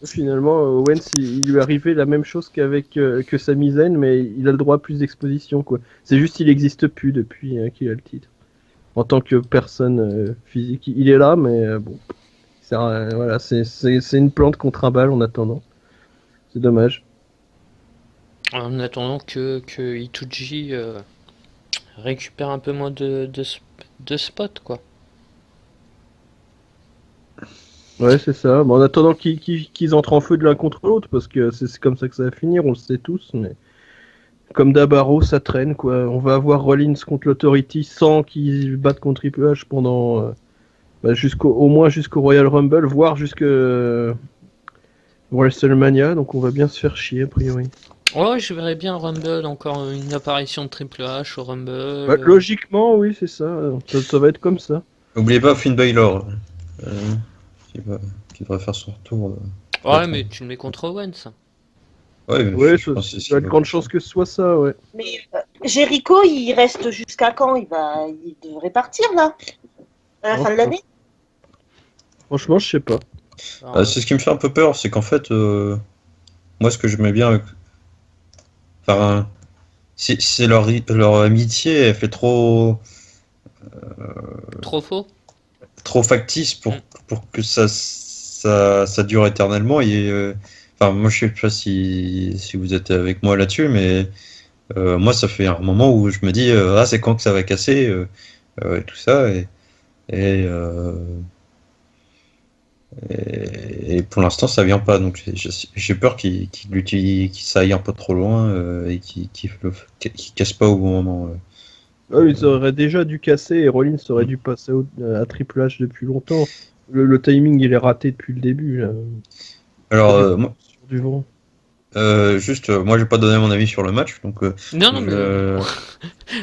Finalement, Owens, il lui est arrivé la même chose que Sami Zayn, mais il a le droit à plus d'exposition, quoi. C'est juste qu'il n'existe plus depuis qu'il a le titre. En tant que personne physique, il est là, mais bon, voilà, c'est une plante contre un bal en attendant. C'est dommage. En attendant que Ituji récupère un peu moins de spot, quoi. Ouais, c'est ça. Bon, en attendant qu'ils entrent en feu de l'un contre l'autre, parce que c'est comme ça que ça va finir, on le sait tous, mais comme d'Abaro, ça traîne, quoi. On va avoir Rollins contre l'Authority sans qu'ils battent contre Triple H pendant au moins jusqu'au Royal Rumble, voire jusqu'à WrestleMania, donc on va bien se faire chier, a priori. Ouais, je verrais bien Rumble, encore une apparition de Triple H au Rumble. Logiquement, oui, c'est ça. Ça va être comme ça. N'oubliez pas Finn Balor, qui devrait faire son retour. Ouais, mais tu le mets contre Owens. Ouais, mais Ouais, je pense que il y a de grandes chances que ce soit ça, ouais. Mais Jericho, il reste jusqu'à quand? Il devrait partir là, à la fin de l'année. Franchement, je sais pas. Alors, c'est ce qui me fait un peu peur, c'est qu'en fait, moi, ce que j'aimais bien avec. Enfin, c'est leur amitié, elle fait trop trop faux. factice pour Mm. que ça dure éternellement. Et, enfin, moi, je sais pas si vous êtes avec moi là-dessus, mais moi, ça fait un moment où je me dis, ah, c'est quand que ça va casser, et tout ça. Et, euh, et pour l'instant, ça vient pas. Donc, j'ai peur qu'il ça aille un peu trop loin et qu'il casse pas au bon moment. Ils auraient déjà dû casser et Rollins aurait dû passer à Triple H depuis longtemps. Le timing, il est raté depuis le début, là. Alors, moi, Sur du vent. juste, moi, j'ai pas donné mon avis sur le match, donc Non, mais.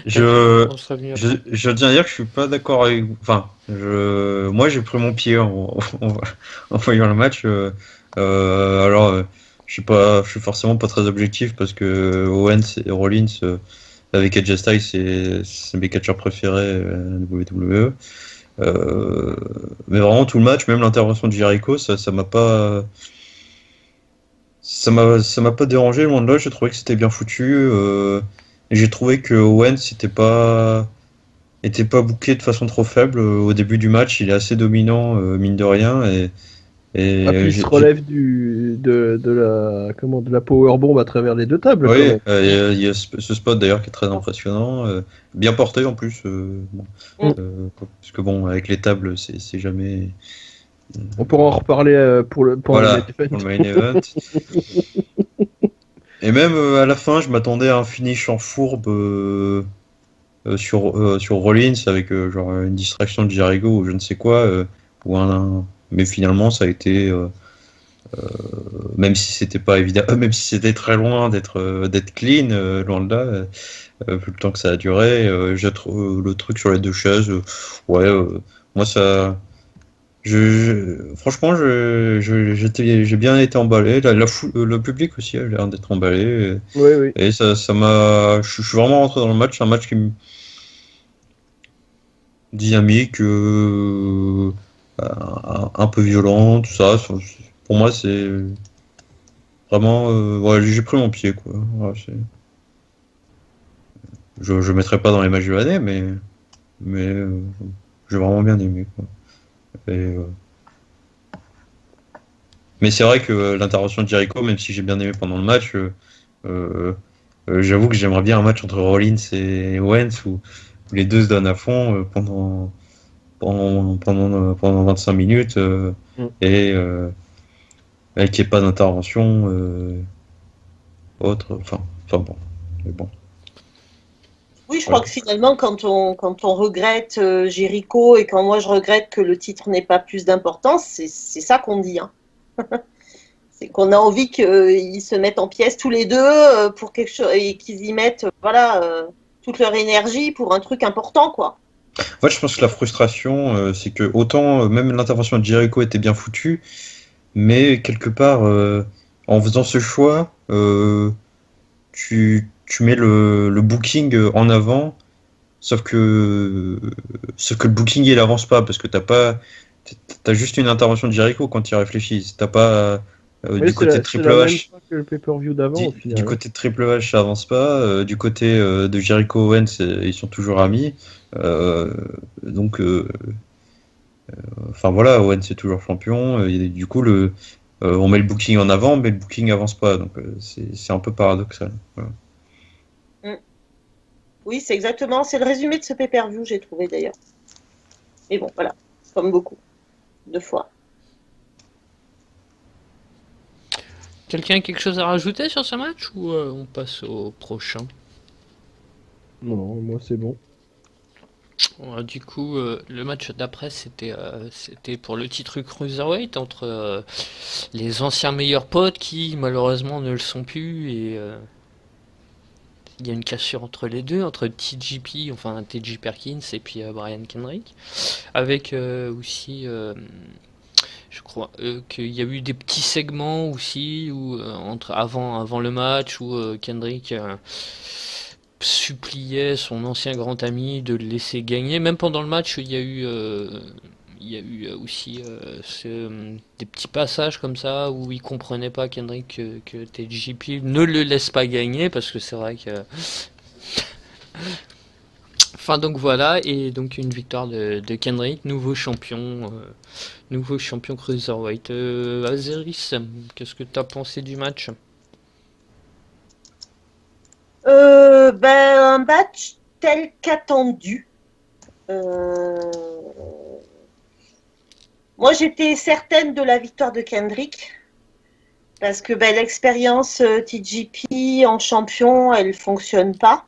je, On serait venu après. je tiens à dire que je suis pas d'accord avec vous. Enfin, moi, j'ai pris mon pied en voyant le match. Alors, je suis forcément pas très objectif parce que Owens et Rollins, avec AJ Styles, c'est mes catcheurs préférés à la WWE. Mais vraiment tout le match, même l'intervention de Jericho, ça m'a pas. Ça m'a pas dérangé, loin de là, j'ai trouvé que c'était bien foutu. Et j'ai trouvé que Owens était pas booké de façon trop faible. Au début du match, il est assez dominant, mine de rien. Et Puis il se relève de la powerbomb à travers les deux tables. oui, quand même. il y a ce spot d'ailleurs qui est très impressionnant. Bien porté en plus. Parce que bon, avec les tables, c'est jamais. On pourra en reparler pour le Voilà, main event. pour le main event. Et même à la fin, je m'attendais à un finish en fourbe sur Rollins avec genre une distraction de Jericho ou je ne sais quoi. Mais finalement, ça a été, même si c'était pas évident, même si c'était très loin d'être clean, loin de là, vu le temps que ça a duré, le truc sur les deux chaises, ouais, moi ça. Franchement, j'ai bien été emballé. Le public aussi a l'air d'être emballé. Oui. Et ça m'a. Je suis vraiment rentré dans le match. C'est un match qui me. Dynamique, un peu violent, tout ça. Pour moi, c'est. Vraiment. Ouais, j'ai pris mon pied, quoi. Ouais, je mettrai pas dans les matchs de l'année, mais j'ai vraiment bien aimé, quoi. Et, mais c'est vrai que l'intervention de Jericho, même si j'ai bien aimé pendant le match, j'avoue que j'aimerais bien un match entre Rollins et Owens où les deux se donnent à fond pendant 25 minutes et qu'il n'y ait pas d'intervention autre. Enfin bon. Mais bon. Oui, je crois que finalement, quand on regrette Jericho et quand moi je regrette que le titre n'ait pas plus d'importance, c'est ça qu'on dit. Hein. C'est qu'on a envie qu'ils se mettent en pièces tous les deux pour quelque chose et qu'ils y mettent toute leur énergie pour un truc important, quoi. En fait, je pense que la frustration, c'est que autant même l'intervention de Jericho était bien foutue, mais quelque part, en faisant ce choix, tu mets le booking en avant, sauf que le booking il avance pas parce que t'as juste une intervention de Jericho quand tu y réfléchis. T'as pas Oui, du côté de c'est Triple la même H. chose que le pay-per-view d'avant au final. Du côté de Triple H, ça avance pas. Du côté de Jericho Owens, ils sont toujours amis. Donc, enfin voilà, Owens est toujours champion. Et du coup, on met le booking en avant, mais le booking avance pas. Donc, c'est un peu paradoxal. Voilà. Oui, c'est le résumé de ce pay-per-view, j'ai trouvé d'ailleurs. Mais bon, voilà, comme beaucoup de fois. Quelqu'un a quelque chose à rajouter sur ce match ou on passe au prochain? Non, moi c'est bon. Du coup, le match d'après, c'était pour le titre Cruiserweight entre les anciens meilleurs potes qui malheureusement ne le sont plus et il y a une cassure entre les deux, entre TJP, enfin TJ Perkins et puis Brian Kendrick, avec aussi, je crois qu'il y a eu des petits segments aussi où avant le match où Kendrick suppliait son ancien grand ami de le laisser gagner. Même pendant le match, il y a eu aussi des petits passages comme ça où il comprenait pas Kendrick que TJP ne le laisse pas gagner parce que c'est vrai que. Enfin donc voilà, et donc une victoire de Kendrick, nouveau champion Cruiserweight. Azeris, qu'est-ce que t'as pensé du match? Un match tel qu'attendu. Moi, j'étais certaine de la victoire de Kendrick parce que l'expérience TJP en champion, elle fonctionne pas.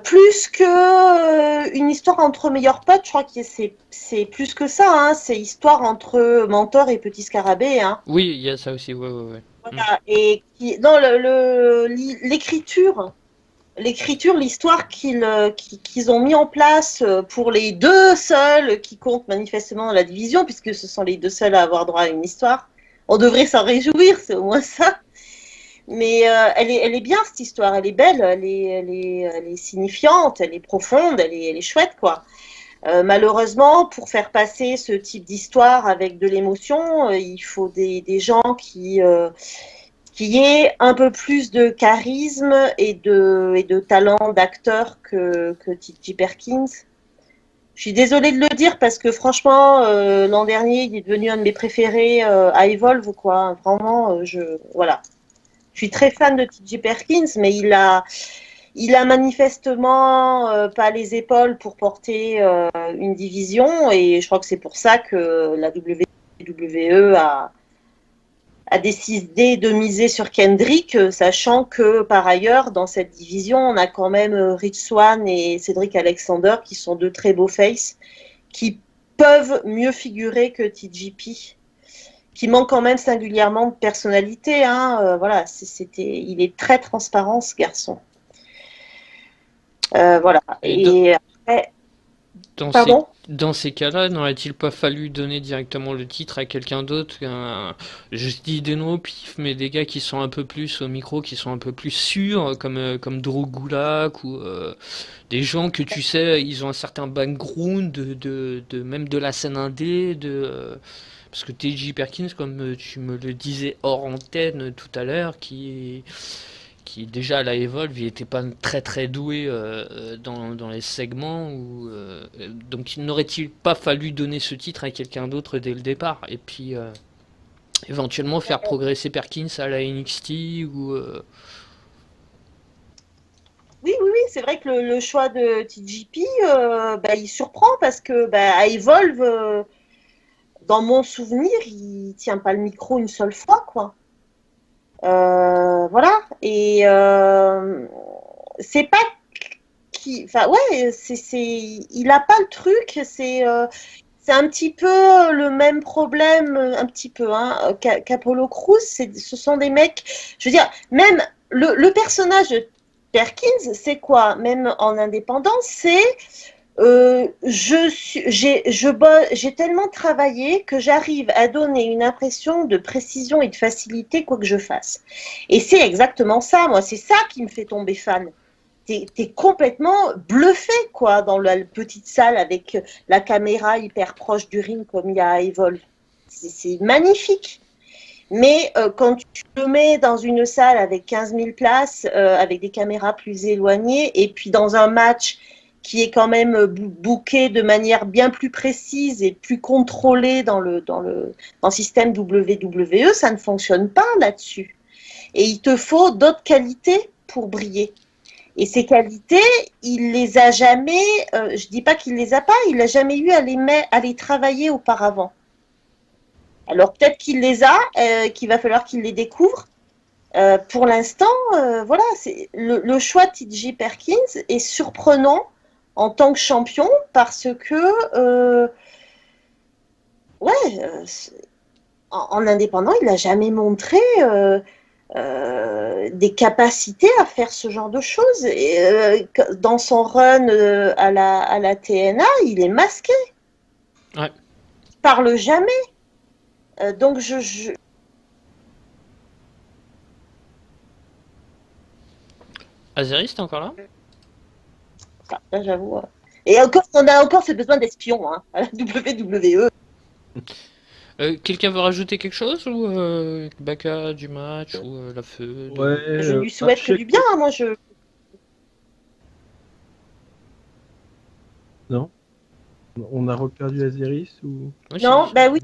Plus que une histoire entre meilleurs potes, je crois que c'est plus que ça. Hein, c'est histoire entre mentor et petit scarabée. Hein. Oui, il y a ça aussi, ouais. Voilà. Et dans l'écriture, l'histoire qu'ils ont mis en place pour les deux seuls qui comptent manifestement dans la division, puisque ce sont les deux seuls à avoir droit à une histoire. On devrait s'en réjouir, c'est au moins ça. Mais elle est bien cette histoire, elle est belle, elle est signifiante, elle est profonde, elle est chouette quoi. Malheureusement, pour faire passer ce type d'histoire avec de l'émotion, il faut des gens qui aient un peu plus de charisme et de talent d'acteur que TJ Perkins. Je suis désolée de le dire parce que franchement, l'an dernier, il est devenu un de mes préférés à Evolve quoi. Vraiment, voilà. Je suis très fan de TJ Perkins, mais il a manifestement pas les épaules pour porter une division, et je crois que c'est pour ça que la WWE a décidé de miser sur Kendrick, sachant que par ailleurs, dans cette division, on a quand même Rich Swann et Cedric Alexander qui sont deux très beaux faces, qui peuvent mieux figurer que TJP. Qui manque quand même singulièrement de personnalité. Hein. Voilà, il est très transparent, ce garçon. Voilà. Et après... Pardon ? Dans ces cas-là, n'aurait-il pas fallu donner directement le titre à quelqu'un d'autre je dis des noms au pif, mais des gars qui sont un peu plus au micro, qui sont un peu plus sûrs, comme Drew Gulak, ou des gens que tu sais, ils ont un certain background même de la scène indé, parce que TJ Perkins, comme tu me le disais hors antenne tout à l'heure, qui déjà à la Evolve, il était pas très très doué dans les segments, donc n'aurait-il pas fallu donner ce titre à quelqu'un d'autre dès le départ, et puis éventuellement faire progresser Perkins à la NXT ou Oui, c'est vrai que le choix de TJP, il surprend parce que à Evolve, dans mon souvenir, il tient pas le micro une seule fois, quoi. Voilà. Et c'est pas qui. Enfin, ouais, il a pas le truc. c'est un petit peu le même problème, un petit peu, hein, qu'Apollo Crews. Ce sont des mecs, je veux dire, même le personnage de Perkins, c'est quoi? Même en indépendant, c'est j'ai tellement travaillé que j'arrive à donner une impression de précision et de facilité quoi que je fasse. Et c'est exactement ça, moi, c'est ça qui me fait tomber fan. T'es complètement bluffé, quoi, dans la petite salle avec la caméra hyper proche du ring comme il y a à Evolve. C'est magnifique. Mais quand tu le mets dans une salle avec 15 000 places, avec des caméras plus éloignées, et puis dans un match qui est quand même booké de manière bien plus précise et plus contrôlée dans le système WWE, ça ne fonctionne pas là-dessus. Et il te faut d'autres qualités pour briller. Et ces qualités, il les a jamais, je dis pas qu'il les a pas, il n'a jamais eu à les travailler auparavant. Alors peut-être qu'il les a, qu'il va falloir qu'il les découvre. Pour l'instant, voilà, c'est le choix de TJ Perkins est surprenant en tant que champion parce que, en indépendant, il n'a jamais montré des capacités à faire ce genre de choses. Et, dans son run à la TNA, il est masqué. Ouais. Il parle jamais. Donc Azeris, t'es encore là? Là, j'avoue. Et encore, on a encore ce besoin d'espion, hein, à la WWE. Quelqu'un veut rajouter quelque chose ou Baka du match ou la feu Ouais, Je lui souhaite que du bien, hein, moi je. Non. On a reperdu Azeris ou. Ouais, Non, bah oui.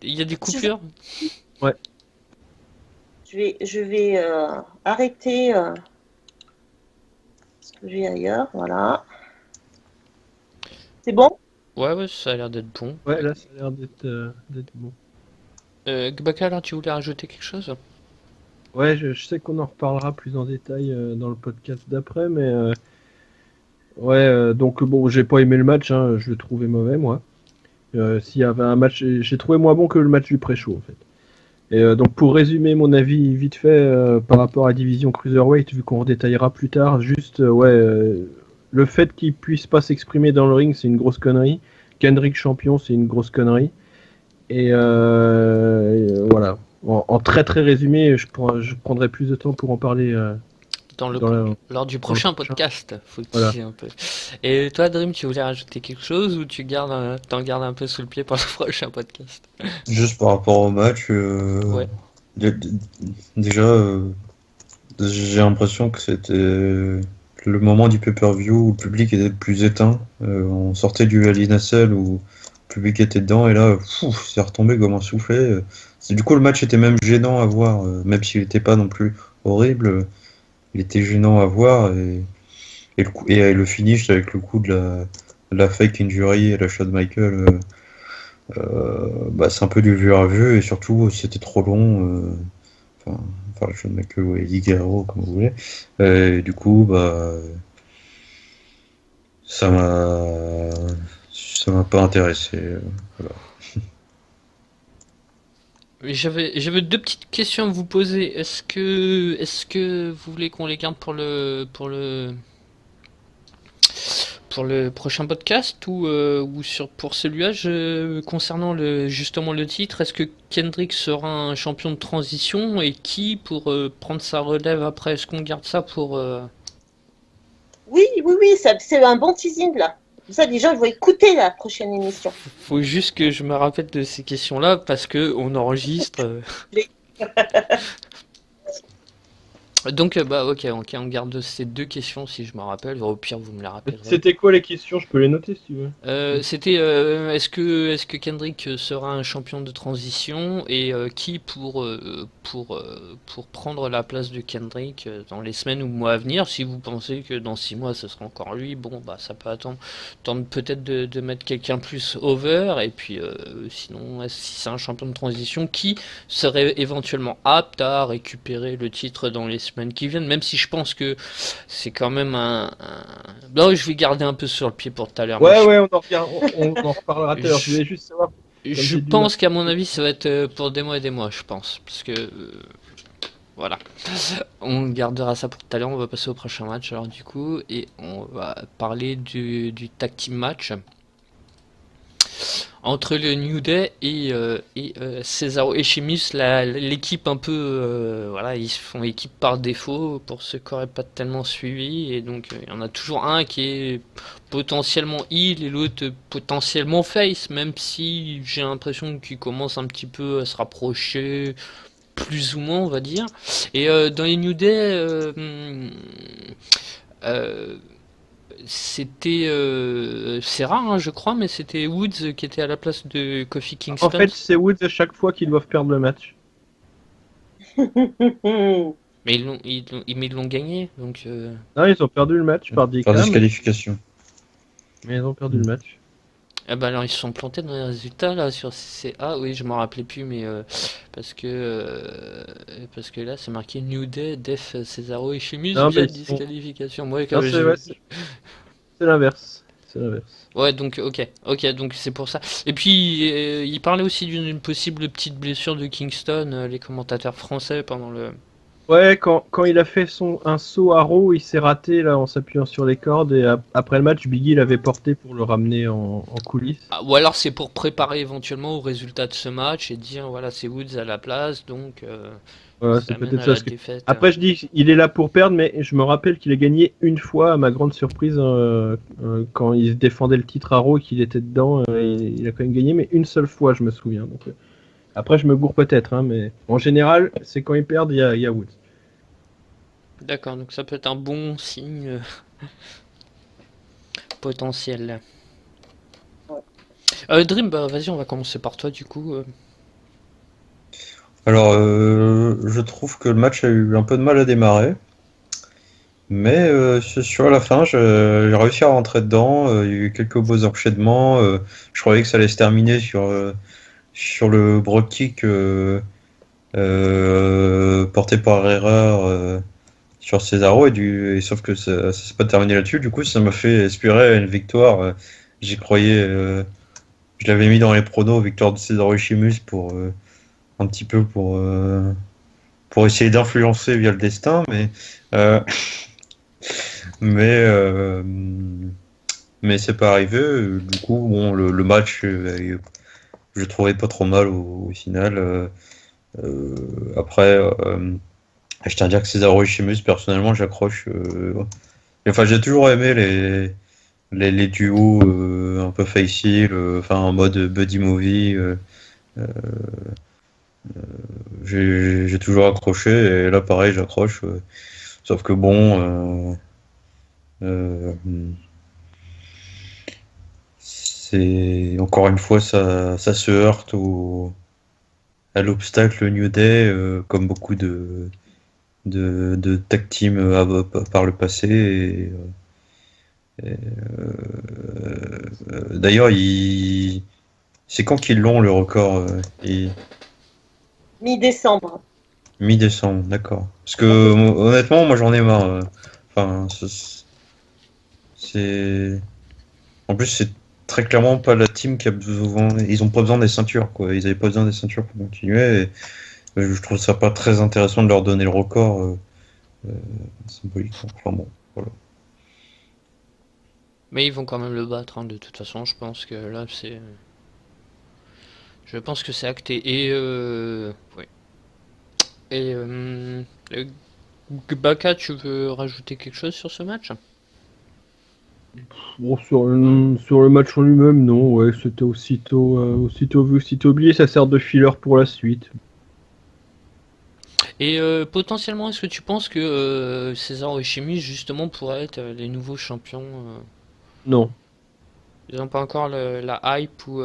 Il y a des coupures. Je vais arrêter ce que j'ai ailleurs, voilà. C'est bon? Ouais, ça a l'air d'être bon. Ouais, là, ça a l'air d'être bon. Baka, alors tu voulais rajouter quelque chose? Ouais, je sais qu'on en reparlera plus en détail dans le podcast d'après, mais donc bon, j'ai pas aimé le match, hein, je le trouvais mauvais, moi. S'il y avait un match, j'ai trouvé moins bon que le match du pré-show, en fait. Et donc pour résumer mon avis vite fait par rapport à la division Cruiserweight, vu qu'on redétaillera plus tard, juste le fait qu'il puisse pas s'exprimer dans le ring, c'est une grosse connerie. Kendrick champion, c'est une grosse connerie. Et voilà. En très très résumé, je prendrai plus de temps pour en parler. Lors du prochain podcast, faut Voilà. teaser un peu. Et toi, Dream, tu voulais rajouter quelque chose ou tu t'en gardes un peu sous le pied pour le prochain podcast? Juste par rapport au match, Ouais. déjà, j'ai l'impression que c'était le moment du pay-per-view où le public était le plus éteint. On sortait du Hell in a Cell où le public était dedans et là, c'est retombé comme un soufflet. Du coup, le match était même gênant à voir, même s'il n'était pas non plus horrible. Il était gênant à voir et le finish avec le coup de la fake injury et la shot de Michael, c'est un peu du vu à vu et surtout c'était trop long. Enfin, la shot de Michael ou Eddie Guerrero comme vous voulez. Et du coup, ça m'a pas intéressé. Voilà. J'avais deux petites questions à vous poser. Est-ce que vous voulez qu'on les garde pour le prochain podcast ou pour celui-là concernant justement le titre, est-ce que Kendrick sera un champion de transition et qui pour prendre sa relève après? Est-ce qu'on garde ça pour Oui, c'est un bon teasing là. Comme ça, les gens ils vont écouter la prochaine émission. Faut juste que je me rappelle de ces questions-là parce que on enregistre. Donc ok, on garde ces deux questions si je me rappelle. Au pire, vous me la rappellerez. C'était quoi les questions? Je peux les noter si tu veux. C'était est-ce que Kendrick sera un champion de transition et qui pour prendre la place de Kendrick dans les semaines ou mois à venir? Si vous pensez que dans 6 mois ce sera encore lui, bon bah ça peut attendre peut-être de mettre quelqu'un plus over et puis sinon si c'est un champion de transition qui serait éventuellement apte à récupérer le titre dans les semaines semaines qui viennent, même si je pense que c'est quand même Non, je vais garder un peu sur le pied pour tout à l'heure. Ouais, ouais, on en reparlera tout à l'heure. Je voulais juste savoir. Je j'ai du pense qu'à mon avis, ça va être pour des mois et des mois, je pense. Parce que. Voilà. On gardera ça pour tout à l'heure. On va passer au prochain match, alors, du coup. Et on va parler du tag team match entre le New Day et Cesaro et Sheamus, l'équipe un peu, voilà, ils se font équipe par défaut pour ceux qui n'auraient pas tellement suivi, et donc il y en a toujours un qui est potentiellement heel et l'autre potentiellement face, même si j'ai l'impression qu'ils commencent un petit peu à se rapprocher, plus ou moins, on va dire. Et dans les New Day, euh, c'était c'est rare, hein, je crois, mais c'était Woods qui était à la place de Kofi Kingston. En fait, c'est Woods à chaque fois qu'ils doivent perdre le match. Mais ils l'ont gagné, donc Non, ils ont perdu le match par DK, Par mais disqualification. ils ont perdu le match. ah bah alors ils se sont plantés dans les résultats là sur CA. Oui, je m'en rappelais plus, mais parce que là c'est marqué New Day, Def, Cesaro et Sheamus Non, via mais disqualification. Moi, Non, c'est l'inverse. C'est l'inverse. ouais, donc ok, donc c'est pour ça. Et puis il parlait aussi d'une possible petite blessure de Kingston, les commentateurs français pendant le. Ouais, quand il a fait un saut à Raw, il s'est raté là en s'appuyant sur les cordes et après le match, Biggie l'avait porté pour le ramener en coulisses. Ah, ou alors c'est pour préparer éventuellement au résultat de ce match et dire voilà, c'est Woods à la place, donc Voilà, ça c'est amène peut-être à ça. la défaite. Après, je dis, il est là pour perdre, mais je me rappelle qu'il a gagné une fois, à ma grande surprise, quand il se défendait le titre à Raw et qu'il était dedans, il a quand même gagné, mais une seule fois, je me souviens. Donc, après, je me gourre peut-être, hein, mais en général, c'est quand ils perdent, il y a Woods. D'accord, donc ça peut être un bon signe potentiel. Dream, bah vas-y, on va commencer par toi du coup. Alors, je trouve que le match a eu un peu de mal à démarrer. Mais sur la fin, j'ai réussi à rentrer dedans. Il y a eu quelques beaux enchaînements. Je croyais que ça allait se terminer sur le Brogue Kick porté par erreur sur Cesaro. Et sauf que ça s'est pas terminé là-dessus. Du coup, ça m'a fait espérer une victoire. J'y croyais. Je l'avais mis dans les pronos, victoire de Cesaro et Sheamus un petit peu pour essayer d'influencer via le destin. Euh, mais mais c'est pas arrivé. Du coup, bon, le match, je le trouvais pas trop mal au final. Après, je tiens à dire que Cesaro et Sheamus, personnellement, j'accroche. Enfin, j'ai toujours aimé les duos un peu face heel, enfin en mode buddy movie. J'ai toujours accroché et là, pareil, j'accroche. Sauf que bon. Euh, c'est encore une fois ça se heurte à l'obstacle New Day, comme beaucoup de tag team par le passé. D'ailleurs, c'est quand qu'ils l'ont le record Mi-décembre. Mi-décembre, d'accord. Parce que honnêtement, moi j'en ai marre. Enfin, c'est en plus c'est très clairement pas la team qui a besoin. Ils ont pas besoin des ceintures, quoi. Ils avaient pas besoin des ceintures pour continuer. Et je trouve ça pas très intéressant de leur donner le record symboliquement. Enfin bon, voilà. Mais ils vont quand même le battre, hein, de toute façon. Je pense que là c'est. Je pense que c'est acté. Et ouais. Et Baka, tu veux rajouter quelque chose sur ce match? Bon, sur le match en lui-même, non, ouais, c'était aussitôt vu, aussitôt oublié, ça sert de filler pour la suite. Et potentiellement, est-ce que tu penses que César et Sheamus justement pourraient être les nouveaux champions Non, Ils n'ont pas encore la hype ou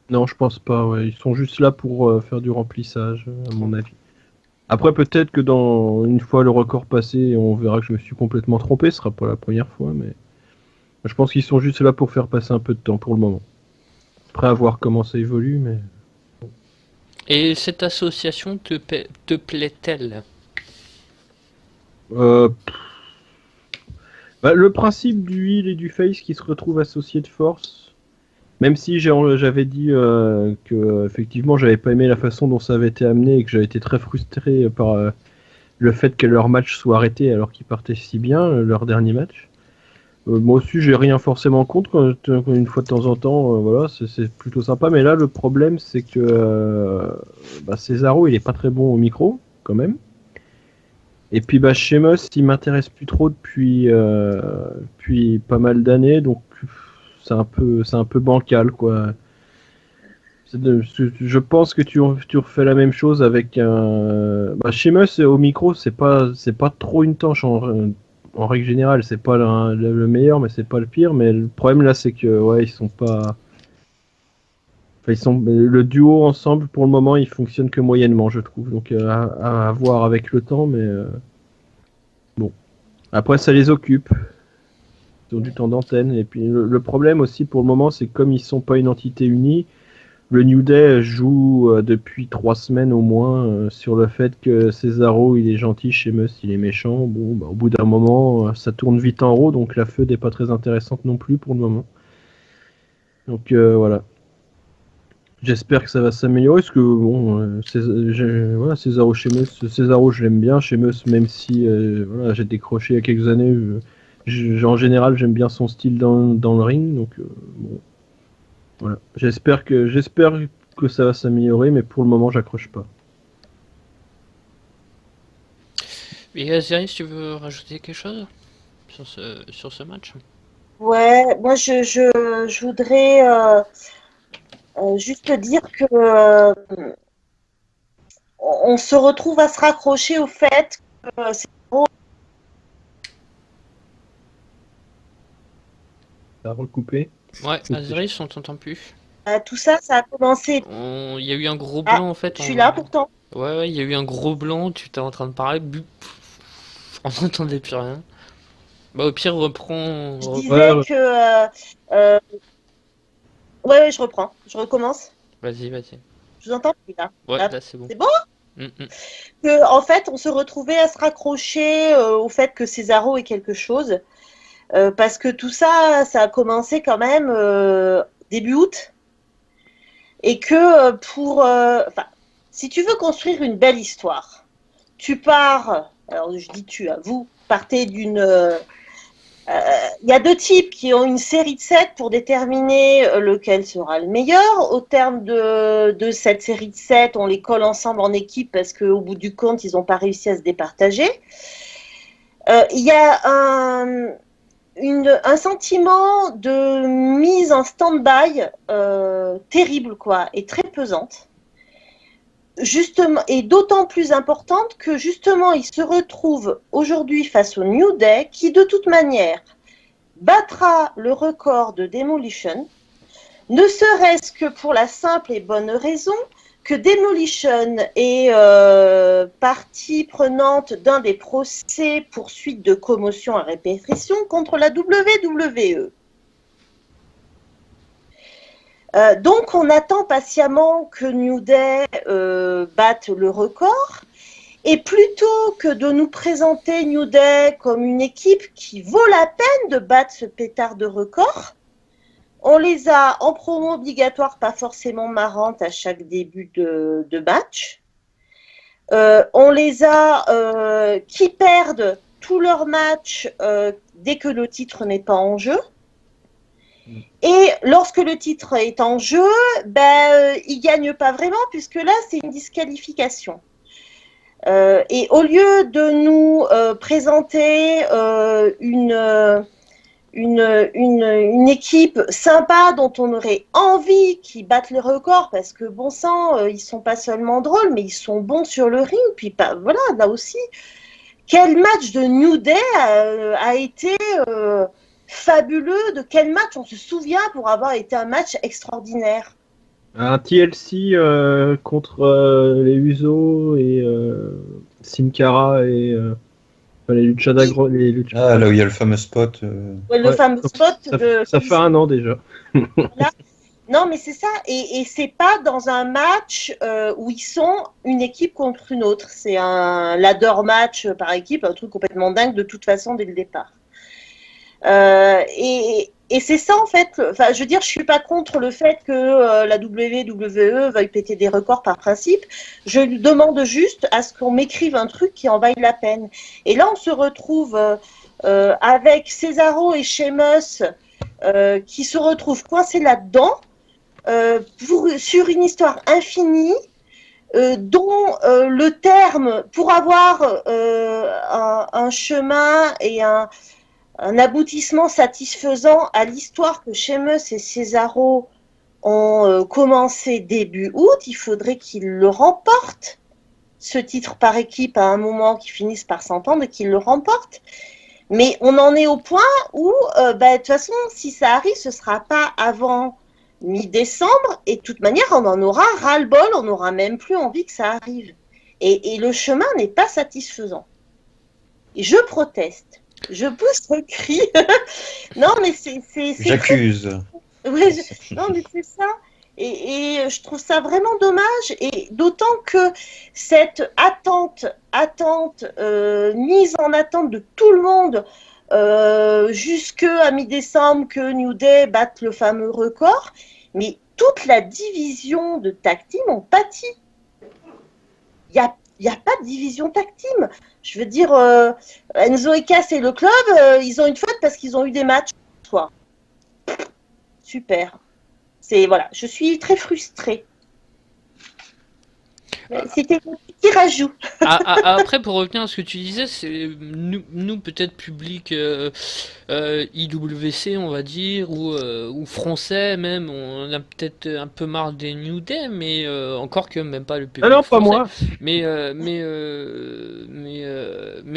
non, je pense pas, ouais. Ils sont juste là pour faire du remplissage, à mon avis. Après, peut-être que dans une fois le record passé, on verra que je me suis complètement trompé, ce sera pas la première fois, mais je pense qu'ils sont juste là pour faire passer un peu de temps pour le moment. Après, à voir comment ça évolue, mais. Et cette association te plaît-elle? Le principe du heal et du face qui se retrouvent associés de force, même si j'avais dit que effectivement j'avais pas aimé la façon dont ça avait été amené et que j'avais été très frustré par le fait que leur match soit arrêté alors qu'ils partaient si bien, leur dernier match. Moi aussi, j'ai rien forcément contre une fois de temps en temps, voilà, c'est plutôt sympa. Mais là, le problème, c'est que Cesaro, il est pas très bon au micro, quand même. Et puis, Sheamus, il m'intéresse plus trop depuis pas mal d'années, donc c'est un peu bancal, quoi. Je pense que tu refais la même chose avec un. Sheamus au micro, c'est pas trop une tanche en règle générale, c'est pas le meilleur, mais c'est pas le pire. Mais le problème là, c'est que ouais, ils sont pas. Enfin, le duo ensemble pour le moment, il fonctionne que moyennement, je trouve. Donc à voir avec le temps, mais bon. Après, ça les occupe. Ils ont du temps d'antenne. Et puis le problème aussi pour le moment, c'est que comme ils sont pas une entité unie. Le New Day joue depuis 3 semaines au moins sur le fait que Cesaro il est gentil, Sheamus il est méchant. Bon, au bout d'un moment, ça tourne vite en rond, donc la feud n'est pas très intéressante non plus pour le moment. Donc voilà. J'espère que ça va s'améliorer, parce que bon, Cesaro, Sheamus, Cesaro je l'aime bien, Sheamus même si voilà, j'ai décroché il y a quelques années, en général j'aime bien son style dans le ring, donc bon. Voilà. J'espère que ça va s'améliorer, mais pour le moment, j'accroche pas. Et Aziris, tu veux rajouter quelque chose sur ce match? Ouais, moi je voudrais juste dire que on se retrouve à se raccrocher au fait que c'est Ça a recoupé. Ouais, Aziris, on t'entend plus. tout ça, ça a commencé. Il y a eu un gros blanc en fait. Je suis là pourtant. Ouais, il y a eu un gros blanc, tu étais en train de parler, on n'entendait plus rien. Bah au pire, reprends. Je disais que... Ouais, je reprends. Je recommence. Vas-y. Je vous entends plus là. Ouais, là c'est bon. C'est bon que, en fait, on se retrouvait à se raccrocher au fait que Cesaro est quelque chose. Parce que tout ça, ça a commencé quand même début août. Et que si tu veux construire une belle histoire, tu pars, alors je dis vous partez d'une... Il y a 2 types qui ont une série de 7 pour déterminer lequel sera le meilleur. Au terme de cette série de 7, on les colle ensemble en équipe parce qu'au bout du compte, ils n'ont pas réussi à se départager. Il y a un sentiment de mise en stand-by terrible, quoi, et très pesante. Justement, et d'autant plus importante que justement il se retrouve aujourd'hui face au New Day qui de toute manière battra le record de Demolition, ne serait-ce que pour la simple et bonne raison que Demolition est partie prenante d'un des procès poursuites de commotion à répétition contre la WWE. Donc, on attend patiemment que New Day batte le record. Et plutôt que de nous présenter New Day comme une équipe qui vaut la peine de battre ce pétard de record, on les a en promo obligatoire, pas forcément marrantes à chaque début de match. On les a qui perdent tous leurs matchs dès que le titre n'est pas en jeu. Et lorsque le titre est en jeu, ils ne gagnent pas vraiment, puisque là, c'est une disqualification. Et au lieu de nous présenter une équipe sympa dont on aurait envie qu'ils battent le record, parce que bon sang, ils sont pas seulement drôles, mais ils sont bons sur le ring. Puis voilà, là aussi, quel match de New Day a été fabuleux, de quel match on se souvient pour avoir été un match extraordinaire. Un TLC contre les Usos et Sin Cara et les Luchadagro. Ah, là où il y a le fameux spot. Ouais, le fameux spot. Ça fait 1 an déjà. Voilà. Non, mais c'est ça. Et c'est pas dans un match où ils sont une équipe contre une autre. C'est un ladder match par équipe, un truc complètement dingue de toute façon dès le départ. Et c'est ça en fait. Enfin, je veux dire, je suis pas contre le fait que la WWE veuille péter des records par principe. Je demande juste à ce qu'on m'écrive un truc qui en vaille la peine. Et là, on se retrouve avec Cesaro et Sheamus qui se retrouvent coincés là-dedans. Sur une histoire infinie dont le terme pour avoir un chemin et un aboutissement satisfaisant à l'histoire que Sheamus et Cesaro ont commencé début août, il faudrait qu'ils le remportent, ce titre par équipe à un moment, qu'ils finissent par s'entendre et qu'ils le remportent. Mais on en est au point où, de toute façon, si ça arrive, ce ne sera pas avant mi-décembre, et de toute manière, on en aura ras-le-bol, on n'aura même plus envie que ça arrive. Et le chemin n'est pas satisfaisant. Et je proteste. Je pousse le cri. Non, mais c'est J'accuse. Ouais, non, mais c'est ça. Et je trouve ça vraiment dommage. Et d'autant que cette mise en attente de tout le monde jusqu'à mi-décembre que New Day batte le fameux record, mais toute la division de tag team ont pâti. Il n'y a pas de division tag team. Je veux dire, Enzo et Cass et le club, ils ont une faute parce qu'ils ont eu des matchs. Toi. Super. Voilà, je suis très frustrée. C'était un petit rajout. Après, pour revenir à ce que tu disais, c'est nous peut-être public IWC, on va dire, ou français même, on a peut-être un peu marre des New Day, mais encore que même pas le public Non, pas français. moi. Mais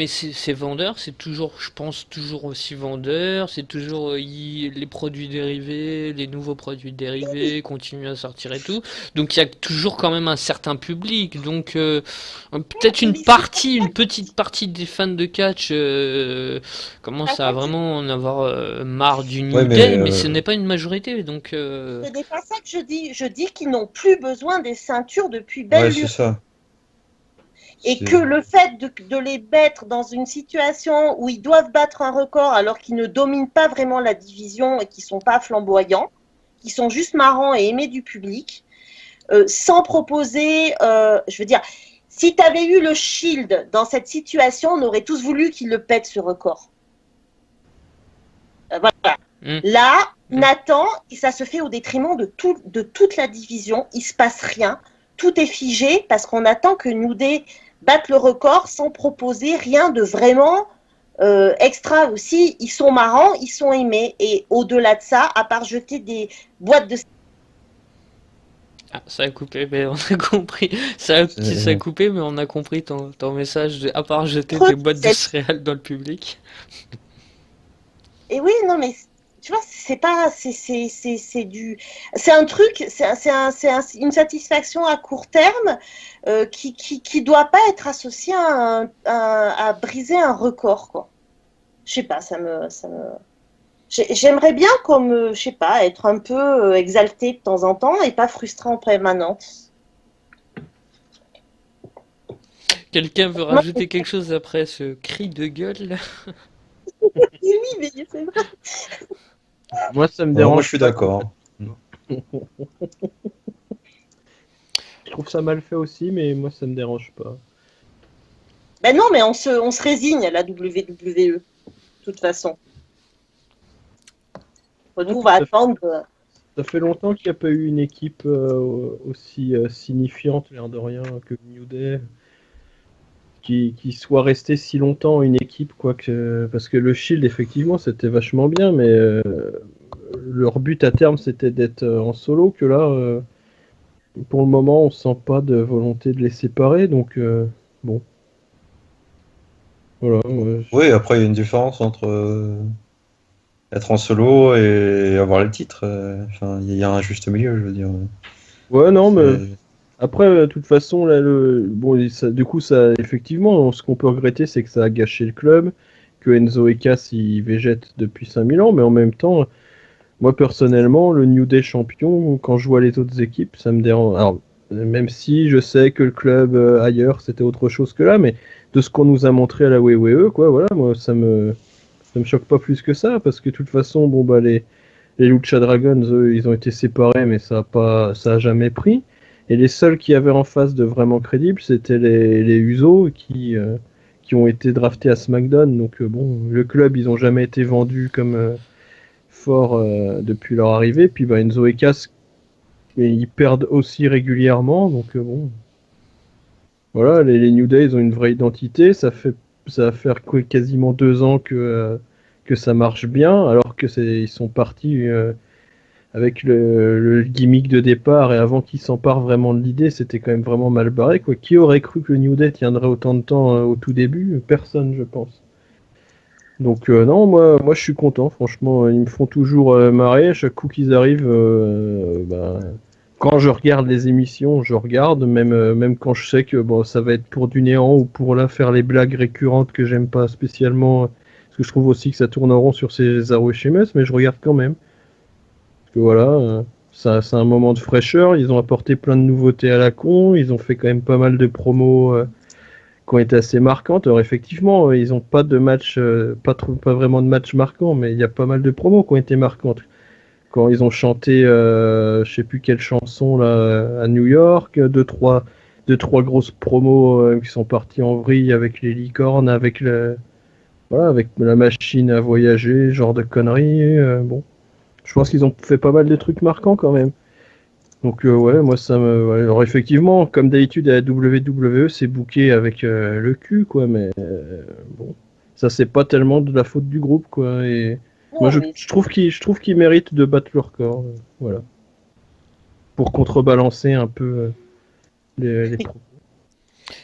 c'est vendeur, c'est toujours, je pense, toujours aussi vendeur, c'est toujours les produits dérivés, les nouveaux produits dérivés continuent à sortir et tout. Donc il y a toujours quand même un certain public. Donc peut-être une petite partie des fans de catch commence à vraiment en avoir marre du New Day, mais ce n'est pas une majorité. Donc ce n'est pas ça que je dis. Je dis qu'ils n'ont plus besoin des ceintures depuis belle lurette. C'est ça. Et que le fait de les mettre dans une situation où ils doivent battre un record alors qu'ils ne dominent pas vraiment la division et qu'ils ne sont pas flamboyants, qui sont juste marrants et aimés du public, sans proposer, je veux dire, si tu avais eu le Shield dans cette situation, on aurait tous voulu qu'il le pète ce record. Voilà. Là, Nathan, ça se fait au détriment de toute la division, il ne se passe rien, tout est figé parce qu'on attend que New Day batte le record sans proposer rien de vraiment extra aussi. Ils sont marrants, ils sont aimés, et au-delà de ça, à part jeter des boîtes de... Ah, ça a coupé, mais on a compris. Ça a coupé, mais on a compris ton message, à part jeter des boîtes de céréales dans le public. Et oui, non, mais tu vois, c'est pas, c'est un truc, une satisfaction à court terme qui doit pas être associée à briser un record, quoi. Je sais pas, j'aimerais bien, comme, je sais pas, être un peu exalté de temps en temps et pas frustré en permanence. Quelqu'un veut rajouter quelque chose après ce cri de gueule? Oui, mais c'est vrai. Moi, ça me dérange. Moi, je suis d'accord. Je trouve ça mal fait aussi, mais moi, ça me dérange pas. Ben non, mais on se résigne à la WWE, de toute façon. Nous, on va attendre. Ça fait longtemps qu'il n'y a pas eu une équipe aussi signifiante, l'air de rien, que New Day, qui soit restée si longtemps une équipe, quoi, parce que le Shield, effectivement, c'était vachement bien, mais leur but à terme, c'était d'être en solo, que là, pour le moment, on sent pas de volonté de les séparer, donc bon. Voilà. Oui, après, il y a une différence entre être en solo et avoir le titre. Enfin, il y a un juste milieu, je veux dire. Ouais, non, mais après, de toute façon, là, du coup, ça, effectivement, ce qu'on peut regretter, c'est que ça a gâché le club, que Enzo et Cass, ils végètent depuis 5000 ans, mais en même temps, Moi, personnellement, le New Day champion, quand je vois les autres équipes, ça me dérange. Alors, même si je sais que le club ailleurs, c'était autre chose que là, mais de ce qu'on nous a montré à la WWE, quoi, voilà, moi, ça me choque pas plus que ça, parce que de toute façon, bon, bah, les Lucha Dragons, eux, ils ont été séparés, mais ça a jamais pris. Et les seuls qui avaient en face de vraiment crédibles, c'était les Usos qui ont été draftés à SmackDown. Donc bon, le club, ils ont jamais été vendus comme fort depuis leur arrivée. Puis bah, Enzo et Cass, ils perdent aussi régulièrement. Donc bon, voilà, les New Day, ils ont une vraie identité. Ça va faire quasiment 2 ans que ça marche bien, alors que ils sont partis avec le gimmick de départ et avant qu'ils s'emparent vraiment de l'idée, c'était quand même vraiment mal barré, quoi. Qui aurait cru que le New Day tiendrait autant de temps au tout début? Personne, je pense. Donc non, moi je suis content, franchement, ils me font toujours marrer à chaque coup qu'ils arrivent. Bah, quand je regarde les émissions, je regarde, même quand je sais que bon, ça va être pour du néant ou pour là faire les blagues récurrentes que j'aime pas spécialement, parce que je trouve aussi que ça tourne en rond sur ces Arrow Sheamus, mais je regarde quand même. Parce que voilà, ça, c'est un moment de fraîcheur, ils ont apporté plein de nouveautés à la con, ils ont fait quand même pas mal de promos qui ont été assez marquantes. Alors effectivement, ils n'ont pas de match, pas vraiment de match marquant, mais il y a pas mal de promos qui ont été marquantes. Quand ils ont chanté, je sais plus quelle chanson là, à New York, deux, trois grosses promos qui sont parties en vrille avec les licornes, voilà, avec la machine à voyager, genre de conneries. Bon, je pense qu'ils ont fait pas mal de trucs marquants quand même. Donc ouais, moi ça me. Ouais, alors effectivement, comme d'habitude à la WWE, c'est booké avec le cul, quoi. Mais bon, ça c'est pas tellement de la faute du groupe, quoi. Et moi Non, mais je trouve qu'ils méritent de battre leur record, voilà, pour contrebalancer un peu les pros.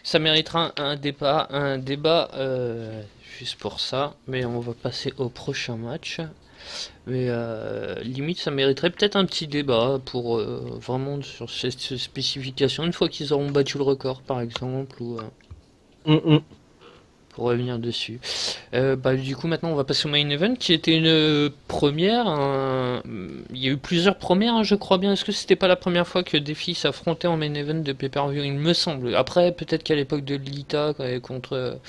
Ça méritera un débat juste pour ça, mais on va passer au prochain match. Mais limite, ça mériterait peut-être un petit débat pour vraiment sur cette spécification, une fois qu'ils auront battu le record par exemple, ou pour revenir dessus. Bah, du coup, maintenant on va passer au main event qui était une première. Il y a eu plusieurs premières, hein, je crois bien. Est-ce que c'était pas la première fois que des filles s'affrontaient en main event de pay-per-view? Il me semble. Après, peut-être qu'à l'époque de Lita, contre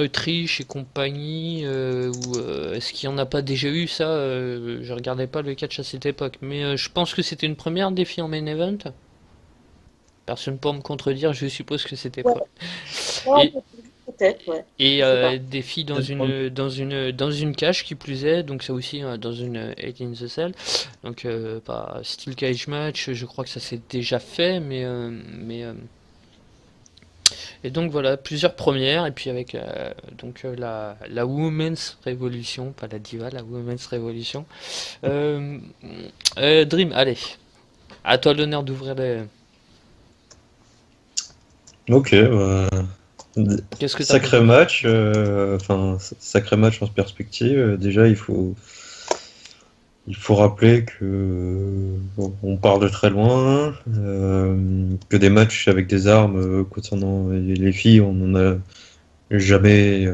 Trish et compagnie, ou est-ce qu'il n'y en a pas déjà eu ça? Je regardais pas le catch à cette époque, mais je pense que c'était une première défi en main event. Personne pour me contredire, je suppose que c'était ouais, pas. ouais, Et, peut-être, ouais. et Je sais pas. défi dans une cage qui plus est, donc ça aussi dans une Hell in the Cell. Donc pas steel cage match, je crois que ça s'est déjà fait, et donc voilà, plusieurs premières, et puis avec la Women's Revolution, pas la Diva, la Women's Revolution. Euh, Dream, allez, à toi l'honneur d'ouvrir les. Ok, Qu'est-ce que t'as sacré pensé? match, sacré match en perspective. Déjà, il faut rappeler que bon, on part de très loin, que des matchs avec des armes concernant les filles, on n'en a jamais.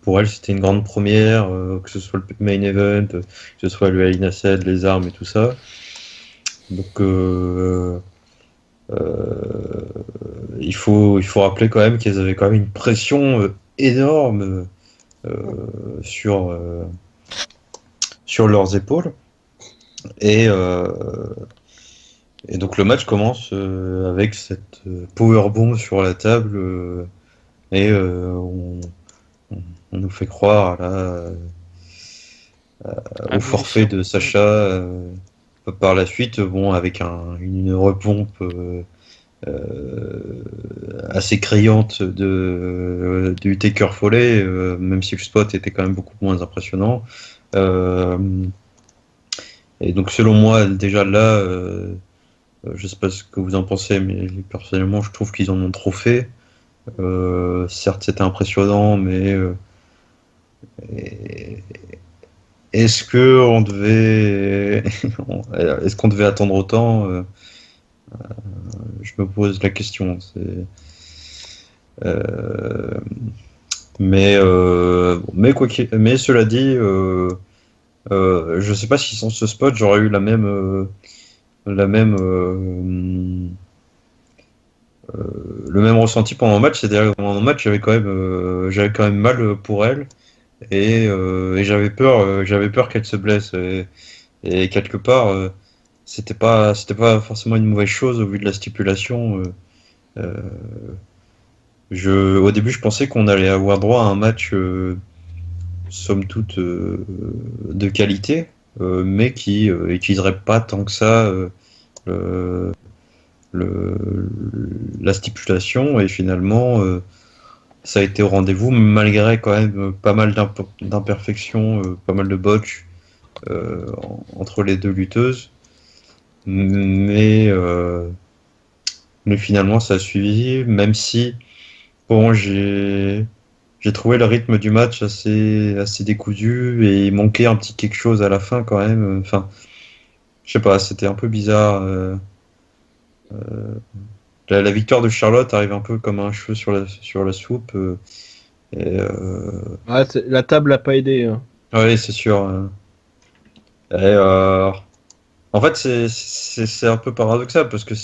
Pour elles, c'était une grande première, que ce soit le main event, que ce soit le Hell in a Cell, les armes et tout ça. Donc, il faut rappeler quand même qu'elles avaient quand même une pression énorme sur, sur leurs épaules. Et, et donc le match commence avec cette powerbomb sur la table et on nous fait croire là, au forfait de Sacha par la suite, bon, avec une repompe assez criante du Taker Foley, même si le spot était quand même beaucoup moins impressionnant. Et donc selon moi, déjà là, je sais pas ce que vous en pensez, mais personnellement, je trouve qu'ils en ont trop fait. Certes, c'était impressionnant, mais et- est-ce que on devait, est-ce qu'on devait attendre autant? Je me pose la question. Euh, Mais cela dit, je sais pas si sans ce spot j'aurais eu la même, le même ressenti pendant le match. C'est-à-dire que pendant le match, j'avais quand même mal pour elle et j'avais peur qu'elle se blesse. Et quelque part, c'était pas forcément une mauvaise chose au vu de la stipulation. Euh, au début, je pensais qu'on allait avoir droit à un match, somme toute, de qualité, mais qui utiliserait pas tant que ça le- le- la stipulation. Et finalement, ça a été au rendez-vous, malgré quand même pas mal d'imperfections, pas mal de botches entre les deux lutteuses. Mais, euh, mais finalement, ça a suivi, même si bon, j'ai trouvé le rythme du match assez décousu et il manquait un petit quelque chose à la fin quand même. Enfin, je sais pas, c'était un peu bizarre. La victoire de Charlotte arrive un peu comme un cheveu sur la soupe. Et, Ouais, la table n'a pas aidé, hein. ouais, c'est sûr. Et, en fait, c'est un peu paradoxal parce que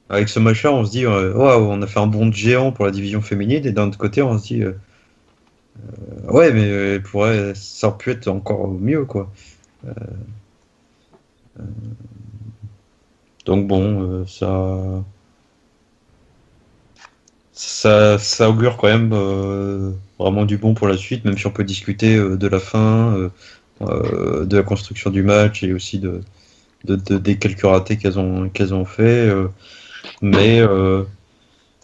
avec ce match-là, on se dit, waouh, on a fait un bond de géant pour la division féminine, et d'un autre côté, on se dit, ouais, mais ça aurait pu être encore mieux, quoi. Donc bon, ça augure quand même vraiment du bon pour la suite, même si on peut discuter de la fin, de la construction du match et aussi des quelques ratés qu'elles ont fait. Mais, euh,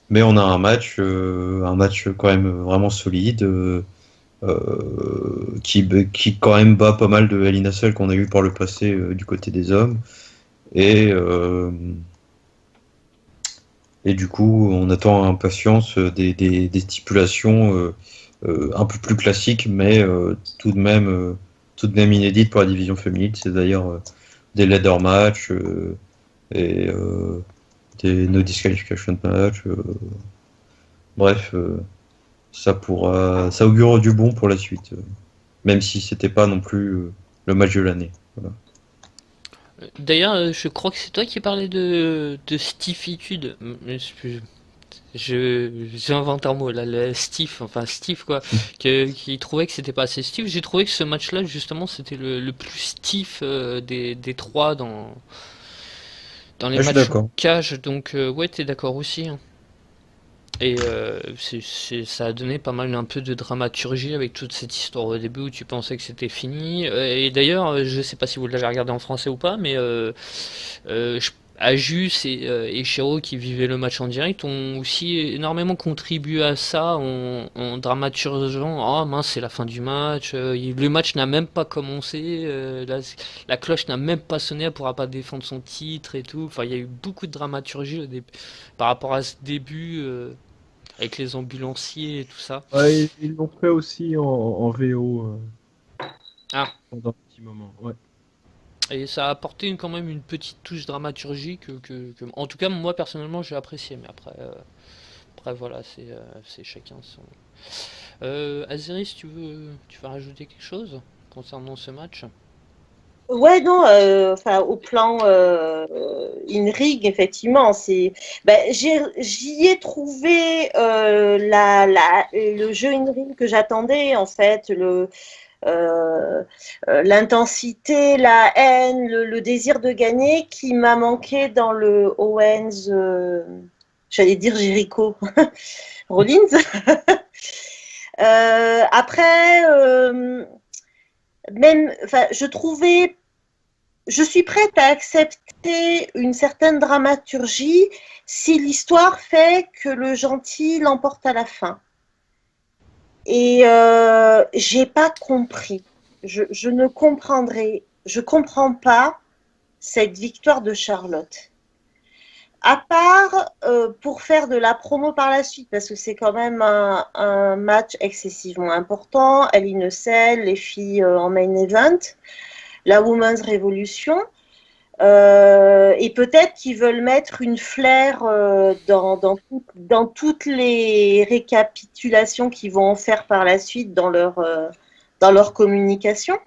mais on a un match quand même vraiment solide, qui quand même bat pas mal de Hell in a Cell qu'on a eu par le passé du côté des hommes. Et, euh, et du coup, on attend avec impatience des stipulations un peu plus classiques, mais tout de même inédites pour la division féminine. C'est d'ailleurs des ladder match et des no disqualification match. Bref, ça augure du bon pour la suite, même si c'était pas non plus le match de l'année. Voilà. D'ailleurs, je crois que c'est toi qui parlais de stiffitude. J'invente un mot là, le stiff, enfin stiff quoi, qui trouvait que c'était pas assez stiff. J'ai trouvé que ce match-là, justement, c'était le plus stiff des trois dans les Ah, je suis matchs au d'accord. cage. Donc, ouais, t'es d'accord aussi, hein. Et ça a donné pas mal un peu de dramaturgie avec toute cette histoire au début où tu pensais que c'était fini. Et d'ailleurs, je sais pas si vous l'avez regardé en français ou pas, mais Ajus et Shiro qui vivaient le match en direct ont aussi énormément contribué à ça en dramaturgeant. Oh mince, c'est la fin du match. Le match n'a même pas commencé. La cloche n'a même pas sonné. Elle pourra pas défendre son titre et tout. Enfin, il y a eu beaucoup de dramaturgie par rapport à ce début. Avec les ambulanciers et tout ça. Ouais, ils l'ont fait aussi en VO Ah, pendant un petit moment. Ouais. et ça a apporté quand même une petite touche dramaturgique en tout cas, moi personnellement, j'ai apprécié. Mais après voilà, c'est chacun son. Aziris, tu veux rajouter quelque chose concernant ce match? Ouais, non, enfin, au plan in-ring, effectivement, j'y ai trouvé le jeu in-ring que j'attendais, en fait, l'intensité, la haine, le désir de gagner qui m'a manqué dans le Owens, j'allais dire Jericho Rollins. Après, enfin, je suis prête à accepter une certaine dramaturgie si l'histoire fait que le gentil l'emporte à la fin. Et j'ai pas compris. Je ne comprendrai, je comprends pas cette victoire de Charlotte. À part pour faire de la promo par la suite, parce que c'est quand même un match excessivement important. Hell in a Cell, les filles en main event, la Women's Revolution. Et peut-être qu'ils veulent mettre une flair dans toutes les récapitulations qu'ils vont en faire par la suite dans leur communication.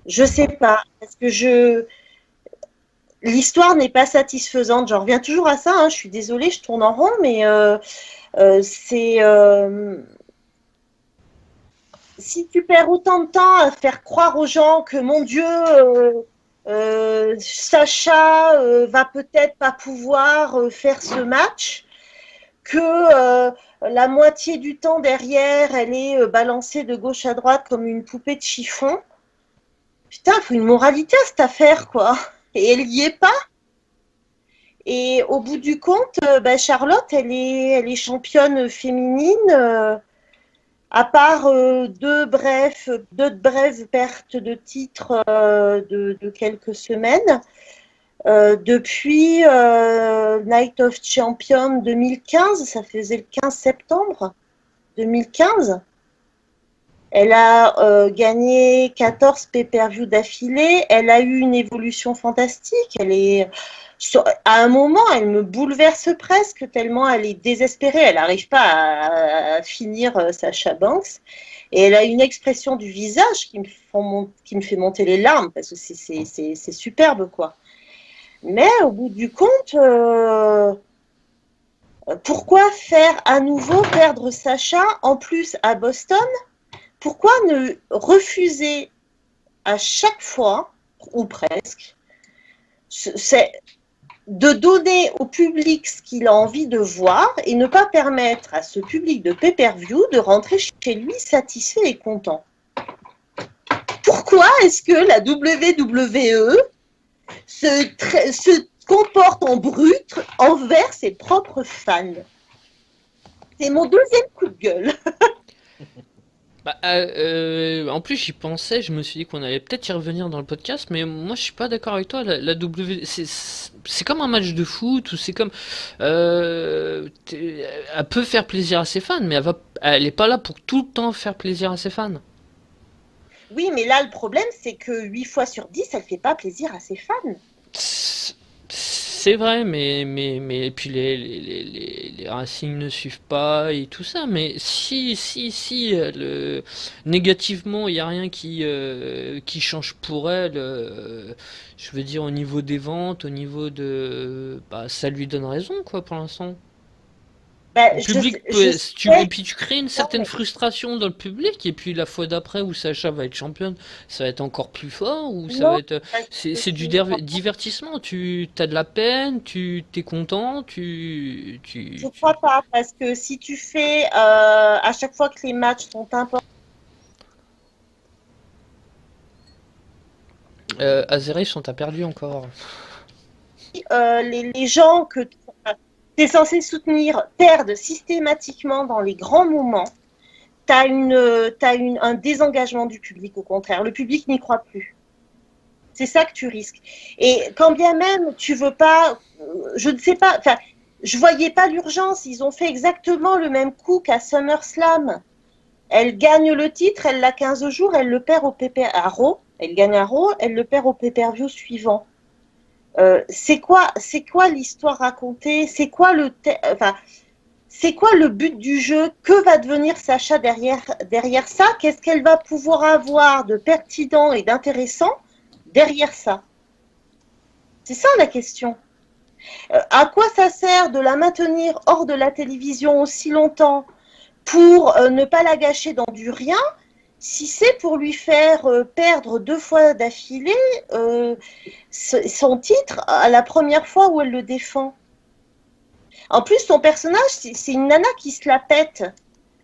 Je sais pas, parce que l'histoire n'est pas satisfaisante. J'en reviens toujours à ça, hein. Je suis désolée, je tourne en rond, mais si tu perds autant de temps à faire croire aux gens que, mon Dieu, Sacha va peut-être pas pouvoir faire ce match, que la moitié du temps derrière, elle est balancée de gauche à droite comme une poupée de chiffon. Putain, il faut une moralité à cette affaire, quoi. Et elle n'y est pas. Et au bout du compte, Charlotte, elle est championne féminine. À part deux brèves pertes de titre de quelques semaines, depuis Night of Champions 2015, ça faisait le 15 septembre 2015, elle a gagné 14 pay-per-view d'affilée, elle a eu une évolution fantastique, à un moment, elle me bouleverse presque, tellement elle est désespérée. Elle n'arrive pas à finir Sasha Banks. Et elle a une expression du visage qui me fait monter les larmes, parce que c'est superbe, quoi. Mais au bout du compte, pourquoi faire à nouveau perdre Sasha, en plus à Boston? Pourquoi ne refuser à chaque fois, ou presque, de donner au public ce qu'il a envie de voir et ne pas permettre à ce public de pay-per-view de rentrer chez lui satisfait et content. Pourquoi est-ce que la WWE se comporte en brute envers ses propres fans? C'est mon deuxième coup de gueule. En plus, j'y pensais, je me suis dit qu'on allait peut-être y revenir dans le podcast, mais moi je suis pas d'accord avec toi. La W, c'est comme un match de foot, ou c'est comme. Elle peut faire plaisir à ses fans, mais elle est pas là pour tout le temps faire plaisir à ses fans. Oui, mais là, le problème, c'est que 8 fois sur 10, elle fait pas plaisir à ses fans. C'est vrai, mais puis les Racing ne suivent pas et tout ça, mais si, négativement, il n'y a rien qui change pour elle, je veux dire, au niveau des ventes, au niveau ça lui donne raison, quoi, pour l'instant. Le public et puis tu crées une certaine frustration dans le public, et puis la fois d'après où Sacha va être championne, ça va être encore plus fort, ou ça va être c'est du divertissement, tu as de la peine, tu t'es content, je crois pas, parce que si tu fais à chaque fois que les matchs sont importants, Azeris, on t'a perdu encore. Les gens que tu es censé soutenir perdent systématiquement dans les grands moments, tu as un désengagement du public, au contraire. Le public n'y croit plus. C'est ça que tu risques. Et quand bien même tu veux pas, je ne sais pas, enfin, je voyais pas l'urgence. Ils ont fait exactement le même coup qu'à SummerSlam. Elle gagne le titre, elle l'a 15 jours, elle le perd à Raw. Elle gagne à Raw, elle le perd au pay-per-view suivant. C'est quoi l'histoire racontée? C'est quoi le but du jeu? Que va devenir Sacha derrière ça? Qu'est-ce qu'elle va pouvoir avoir de pertinent et d'intéressant derrière ça? C'est ça la question. À quoi ça sert de la maintenir hors de la télévision aussi longtemps pour ne pas la gâcher dans du rien, si c'est pour lui faire perdre 2 fois d'affilée son titre à la première fois où elle le défend? En plus, son personnage, c'est une nana qui se la pète.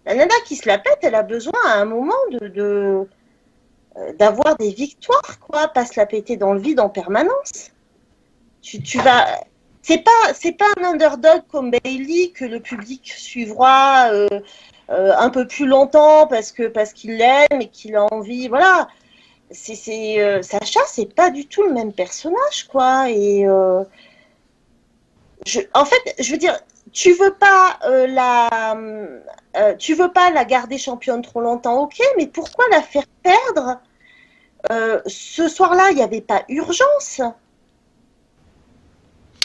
La nana qui se la pète, elle a besoin à un moment d'avoir des victoires, quoi, pas se la péter dans le vide en permanence. Tu vas... C'est pas un underdog comme Bayley que le public suivra un peu plus longtemps parce qu'il l'aime et qu'il a envie, voilà. Sacha, c'est pas du tout le même personnage, quoi. Et en fait, je veux dire, tu veux pas la garder championne trop longtemps, ok, mais pourquoi la faire perdre ce soir-là? Il n'y avait pas urgence.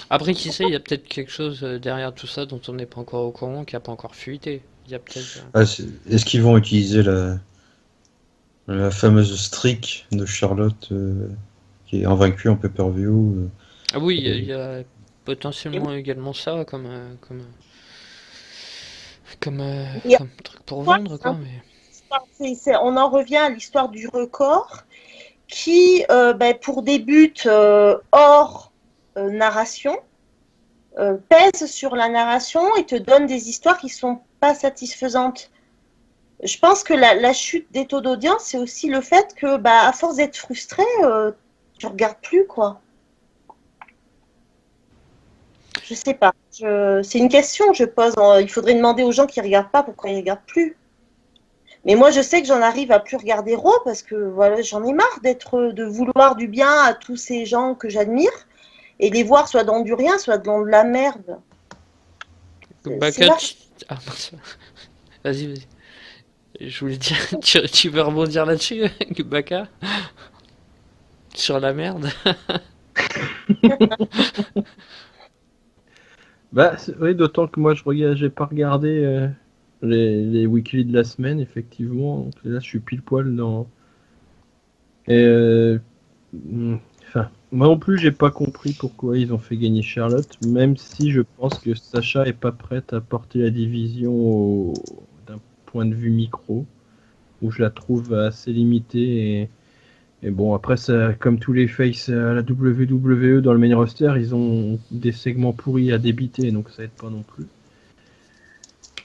Après, qui sait, il y a peut-être quelque chose derrière tout ça dont on n'est pas encore au courant, qui a pas encore fuité. Il y a peut-être. Ah, est-ce qu'ils vont utiliser la fameuse streak de Charlotte qui est invaincue en pay-per-view Ah oui, il et- y a potentiellement également ça Il y a comme truc pour quoi, vendre, quoi. Mais... on en revient à l'histoire du record qui, pour des buts hors narration, pèse sur la narration et te donne des histoires qui sont pas satisfaisantes. Je pense que la chute des taux d'audience, c'est aussi le fait que, à force d'être frustré, tu regardes plus, quoi. Je sais pas. C'est une question que je pose. Il faudrait demander aux gens qui regardent pas pourquoi ils regardent plus. Mais moi, je sais que j'en arrive à plus regarder Raw parce que voilà, j'en ai marre de vouloir du bien à tous ces gens que j'admire et les voir soit dans du rien, soit dans de la merde. C'est là. Ah, mince. Vas-y, vas-y. Je voulais dire, tu veux rebondir là-dessus, Baka? Sur la merde? Oui, d'autant que moi j'ai pas regardé les weekly de la semaine, effectivement. Donc là, je suis pile poil dans. Et, enfin, moi non plus, j'ai pas compris pourquoi ils ont fait gagner Charlotte, même si je pense que Sacha est pas prête à porter la division d'un point de vue micro, où je la trouve assez limitée. Et bon, après, ça, comme tous les faces à la WWE dans le main roster, ils ont des segments pourris à débiter, donc ça aide pas non plus.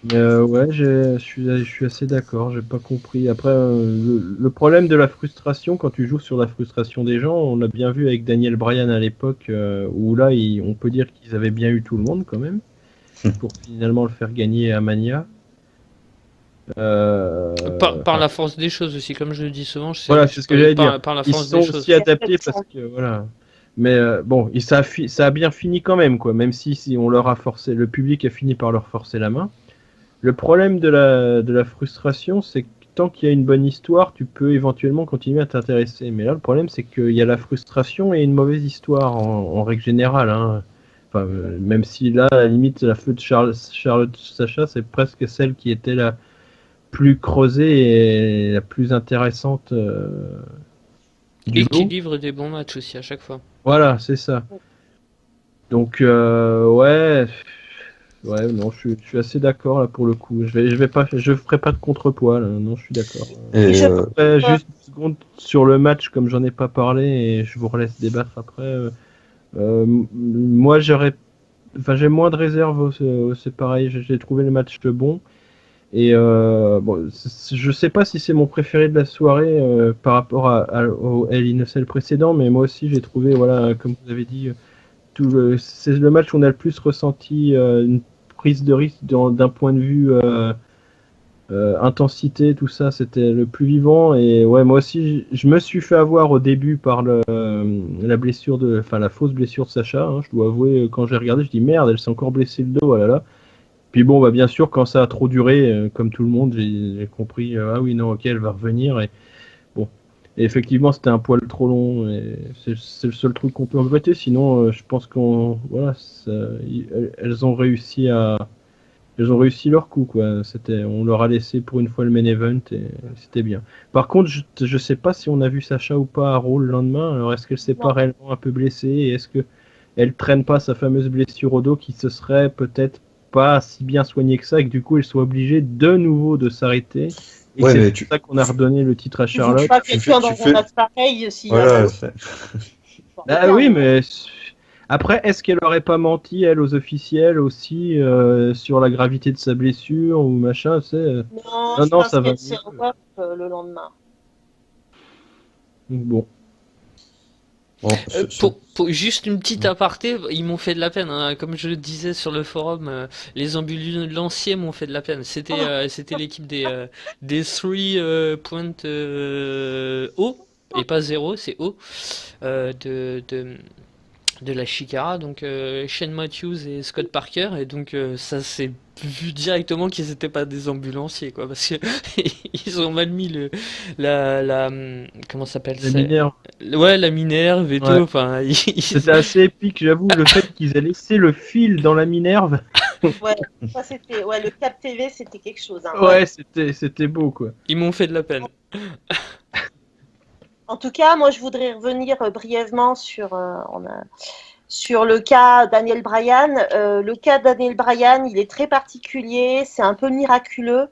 Mais ouais, je suis assez d'accord, j'ai pas compris. Après, le problème de la frustration, quand tu joues sur la frustration des gens, on l'a bien vu avec Daniel Bryan à l'époque, où là, on peut dire qu'ils avaient bien eu tout le monde quand même, pour finalement le faire gagner à Mania. Par la force des choses aussi, comme je le dis souvent, Voilà, c'est ce que j'allais dire. par la Ils force sont des choses. aussi adaptés parce que voilà. Mais bon, ça a bien fini quand même, quoi. Même si on leur a forcé, le public a fini par leur forcer la main. Le problème de la frustration, c'est que tant qu'il y a une bonne histoire, tu peux éventuellement continuer à t'intéresser. Mais là, le problème, c'est qu'il y a la frustration et une mauvaise histoire en règle générale, hein. Enfin, même si là, à la limite, la feu de Charlotte Sacha, c'est presque celle qui était la plus creusée et la plus intéressante du Et qui lot. livre des bons matchs aussi à chaque fois. Voilà, c'est ça. Donc, ouais, non, je suis assez d'accord là pour le coup. Je ferai pas de contrepoids là. Non, je suis d'accord. Et Et je Juste une seconde sur le match, comme j'en ai pas parlé et je vous relaisse débattre après. Moi, j'ai moins de réserve. C'est pareil, j'ai trouvé le match bon. Et bon, je sais pas si c'est mon préféré de la soirée par rapport au Hell in a Cell précédent, mais moi aussi j'ai trouvé, voilà, comme vous avez dit, c'est le match où on a le plus ressenti une prise de risque d'un point de vue intensité, tout ça, c'était le plus vivant. Et ouais, moi aussi, je me suis fait avoir au début par la blessure enfin la fausse blessure de Sacha. Hein, je dois avouer, quand j'ai regardé, je dis merde, elle s'est encore blessée le dos, oh là là. Puis bon, bien sûr, quand ça a trop duré, comme tout le monde, j'ai compris, ah oui, non, ok, elle va revenir. Et bon, et effectivement, c'était un poil trop long. Et c'est le seul truc qu'on peut regretter. Sinon, je pense voilà, elles ont réussi leur coup, quoi. On leur a laissé pour une fois le main event et c'était bien. Par contre, je sais pas si on a vu Sacha ou pas à Raw le lendemain. Alors, est-ce qu'elle s'est pas réellement un peu blessée et est-ce que elle traîne pas sa fameuse blessure au dos qui se serait peut-être pas si bien soignée que ça et que du coup elle soit obligée de nouveau de s'arrêter. Et Ouais, c'est mais pour ça qu'on a redonné le titre à ne veux Charlotte. pas quelqu'un dans un match pareil s'il y a voilà, pas Ah oui, mais après, est-ce qu'elle aurait pas menti, elle, aux officiels aussi, sur la gravité de sa blessure ou machin, tu sais Non, Non, je non, pense ça va qu'elle s'est mieux. refaite le lendemain. Bon. bon, Juste une petite aparté, ils m'ont fait de la peine, hein. Comme je le disais sur le forum, les ambulanciers m'ont fait de la peine. C'était l'équipe des 3 O, et pas 0, c'est O, de de la Chikara, donc Shane Matthews et Scott Parker, et donc ça s'est vu directement qu'ils n'étaient pas des ambulanciers, quoi, parce que ils ont mal mis comment ça s'appelle La Minerve. ouais, la Minerve et tout, Ouais. enfin, C'était assez épique, j'avoue, le fait qu'ils aient laissé le fil dans la Minerve. Ouais, ça c'était, ouais, le Cap TV, c'était quelque chose. Hein, Ouais, c'était beau, quoi. ils m'ont fait de la peine. En tout cas, moi, je voudrais revenir brièvement sur le cas Daniel Bryan. Le cas Daniel Bryan, il est très particulier, c'est un peu miraculeux.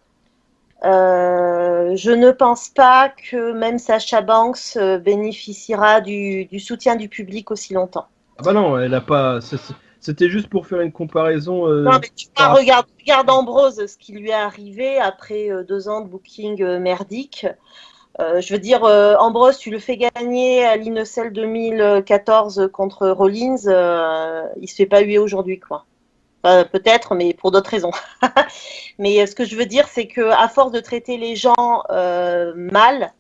Je ne pense pas que même Sasha Banks bénéficiera du soutien du public aussi longtemps. Ah bah non, elle a pas. C'était juste pour faire une comparaison. Non, mais tu vois, regarde Ambrose, ce qui lui est arrivé après 2 ans de booking merdique. Je veux dire, Ambrose, tu le fais gagner à l'Innocel 2014 contre Rollins, il se fait pas huer aujourd'hui, quoi. Peut-être, mais pour d'autres raisons. Mais ce que je veux dire, c'est que à force de traiter les gens mal,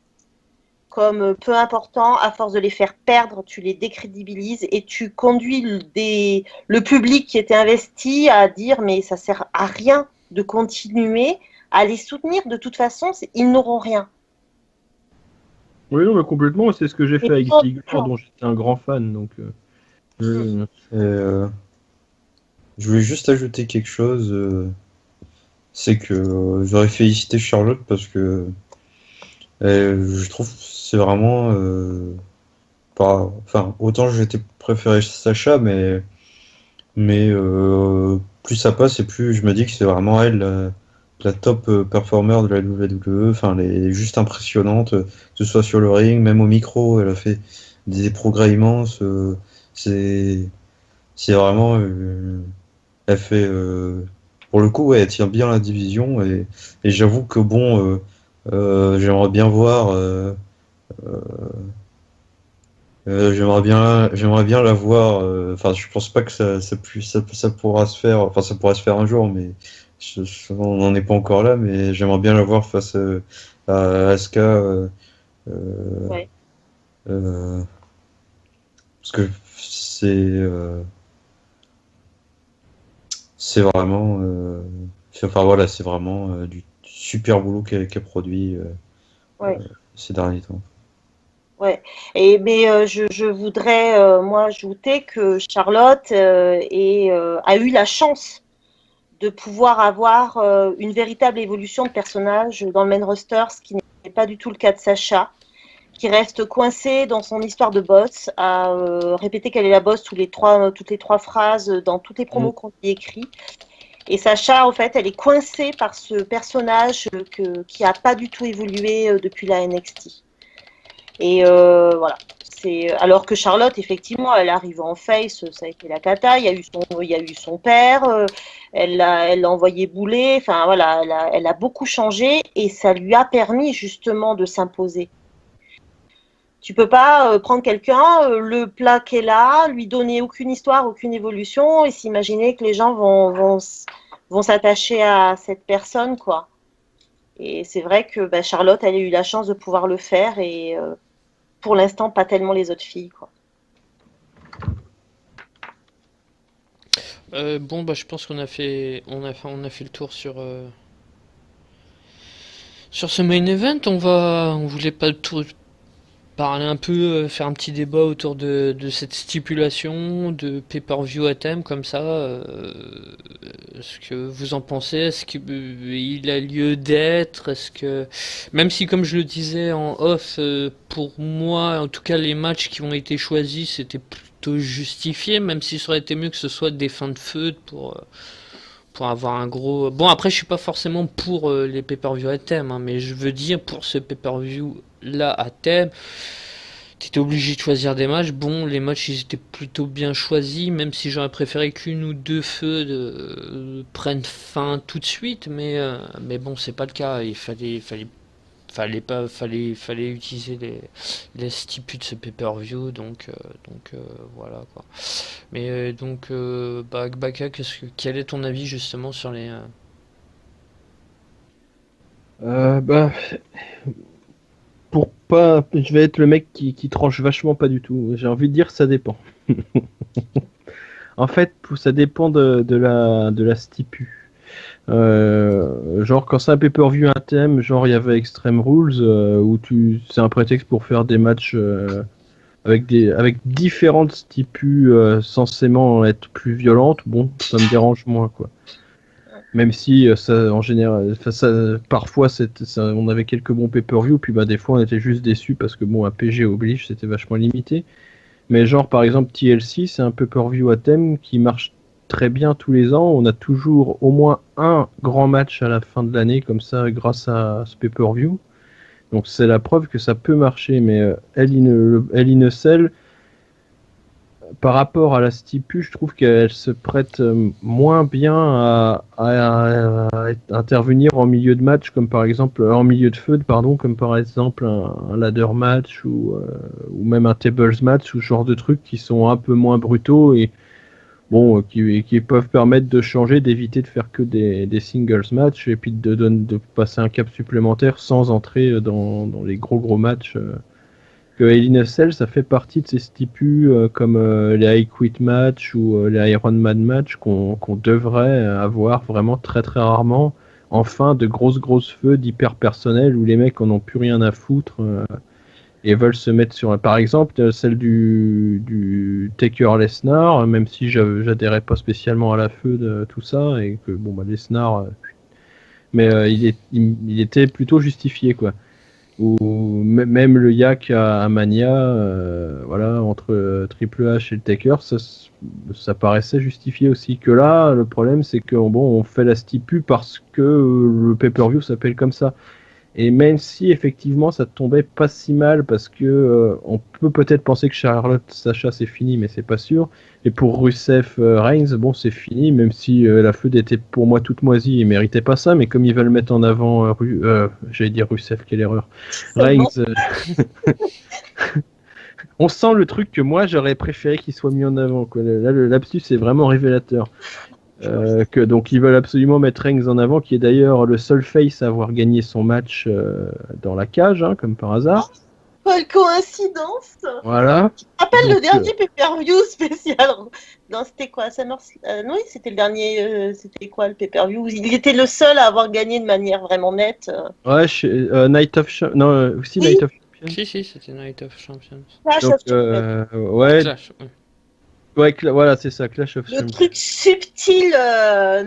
comme peu importants, à force de les faire perdre, tu les décrédibilises et tu conduis le public qui était investi à dire mais ça sert à rien de continuer à les soutenir. De toute façon, ils n'auront rien. Oui, non, mais complètement, c'est ce que j'ai fait avec non, Ziggler, dont j'étais un grand fan. Donc, je- Je voulais juste ajouter quelque chose. C'est que j'aurais félicité Charlotte parce que je trouve que c'est vraiment pas. Enfin, autant j'étais préféré Sacha, mais plus ça passe et plus je me dis que c'est vraiment elle la top performer de la WWE. Enfin, elle est juste impressionnante, que ce soit sur le ring, même au micro, elle a fait des progrès immenses. C'est c'est vraiment. Elle fait. Pour le coup, ouais, elle tient bien la division et j'avoue que bon, euh, j'aimerais bien la voir. Enfin, je pense pas que ça pourra se faire. Enfin, ça pourra se faire un jour, mais on n'en est pas encore là. Mais j'aimerais bien la voir face à Asuka, Ouais. euh, parce que c'est vraiment. Enfin voilà, c'est vraiment du super boulot qu'elle produit Ouais. ces derniers temps. Ouais. Mais je voudrais moi ajouter que Charlotte a eu la chance de pouvoir avoir une véritable évolution de personnage dans le main roster, ce qui n'est pas du tout le cas de Sacha, qui reste coincée dans son histoire de boss, à répéter qu'elle est la boss toutes les 3 phrases dans toutes les promos qu'on y écrit. Et Sacha, en fait, elle est coincée par ce personnage qui n'a pas du tout évolué depuis la NXT. Et voilà. Alors que Charlotte, effectivement, elle arrive en face, ça a été la cata. Il y a eu son père, elle l'a envoyé bouler. Enfin voilà, elle a beaucoup changé et ça lui a permis justement de s'imposer. Tu peux pas prendre quelqu'un, le plaquer là, lui donner aucune histoire, aucune évolution et s'imaginer que les gens vont s'attacher à cette personne, quoi. Et c'est vrai que Charlotte, elle a eu la chance de pouvoir le faire et pour l'instant, pas tellement les autres filles, quoi. Bon, bah, je pense on a fait le tour sur ce main event. On voulait pas tout parler un peu, faire un petit débat autour de cette stipulation de pay-per-view à thème comme ça. Ce que vous en pensez? Est-ce qu'il a lieu d'être? Est-ce que, même si comme je le disais en off, pour moi, en tout cas les matchs qui ont été choisis, c'était plutôt justifié, même si ça aurait été mieux que ce soit des fins de feud pour avoir un gros. Bon, après, je suis pas forcément pour les pay-per-view à thème, hein, mais je veux dire pour ce pay-per-view là à thème, t'étais obligé de choisir des matchs. Bon, les matchs ils étaient plutôt bien choisis, même si j'aurais préféré qu'une ou deux feux prennent fin tout de suite, mais bon, c'est pas le cas. Fallait utiliser les stipus de ce pay-per-view, donc voilà quoi. Mais Baka, quel est ton avis justement sur les bah, je vais être le mec qui tranche vachement pas du tout. J'ai envie de dire ça dépend. En fait, ça dépend de la stipu. Genre quand c'est un pay-per-view un thème, genre il y avait Extreme Rules où c'est un prétexte pour faire des matchs avec différentes stipus censément être plus violentes. Bon, ça me dérange moins quoi. Même si ça en général, parfois on avait quelques bons pay-per-view, puis bah des fois on était juste déçus parce que bon, un PG oblige, c'était vachement limité. Mais genre par exemple TLC, c'est un pay-per-view à thème qui marche très bien tous les ans. On a toujours au moins un grand match à la fin de l'année comme ça grâce à ce pay-per-view. Donc c'est la preuve que ça peut marcher. Mais Hell in a Cell, par rapport à la Stipu, je trouve qu'elle se prête moins bien à intervenir en milieu de match, comme par exemple en milieu de feud, pardon, comme par exemple un ladder match ou même un tables match ou ce genre de trucs qui sont un peu moins brutaux et bon, qui peuvent permettre de changer, d'éviter de faire que des singles match et puis de passer un cap supplémentaire sans entrer dans les gros matchs. Que Hell in a Cell, ça fait partie de ces stipus comme les I Quit match ou les Iron Man match qu'on devrait avoir vraiment très très rarement. Enfin, de grosses feux d'hyper personnels où les mecs en ont plus rien à foutre et veulent se mettre sur. Par exemple, celle du Taker Lesnar, même si j'adhérais pas spécialement à la feu de tout ça et que bon, bah, Lesnar, mais il était plutôt justifié quoi. Ou même le yak à Mania, voilà, entre Triple H et le Taker, ça paraissait justifié aussi. Que là, le problème, c'est que bon, on fait la stipu parce que le pay-per-view s'appelle comme ça. Et même si effectivement ça tombait pas si mal parce que on peut peut-être penser que Charlotte Sacha c'est fini, mais c'est pas sûr. Et pour Rusev Reigns, bon c'est fini, même si la feud était pour moi toute moisie, ils méritaient pas ça, mais comme ils veulent mettre en avant, j'allais dire Rusev, quelle erreur. Reigns, on sent le truc que moi j'aurais préféré qu'il soit mis en avant. Quoi. Là le lapsus est vraiment révélateur. Que donc ils veulent absolument mettre Reigns en avant, qui est d'ailleurs le seul face à avoir gagné son match dans la cage, hein, comme par hasard. Quelle coïncidence! Voilà. Je me rappelle Donc, le dernier pay-per-view spécial. Non, c'était quoi? Oui, c'était le dernier. C'était quoi le pay-per-view? Il était le seul à avoir gagné de manière vraiment nette. Ouais, Night of non, aussi Oui. Night of Champions. Si, c'était Night of Champions. Clash Donc, of Champions. ouais, Clash, ouais. ouais, voilà, c'est ça, Clash of Le Champions. truc subtil,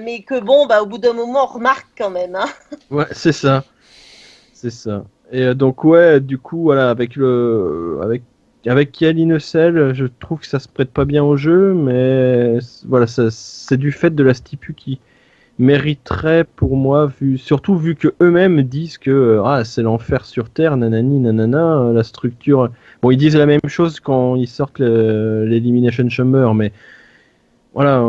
mais que bon, bah, au bout d'un moment, on remarque quand même. Hein. Ouais, c'est ça. C'est ça. Et donc, ouais, du coup, voilà, avec Hell in a Cell, je trouve que ça se prête pas bien au jeu, mais voilà, c'est du fait de la stipu qui mériterait pour moi, surtout vu que eux-mêmes disent que c'est l'enfer sur Terre, nanani, nanana, la structure. Bon, ils disent la même chose quand ils sortent l'Elimination Chamber, mais voilà,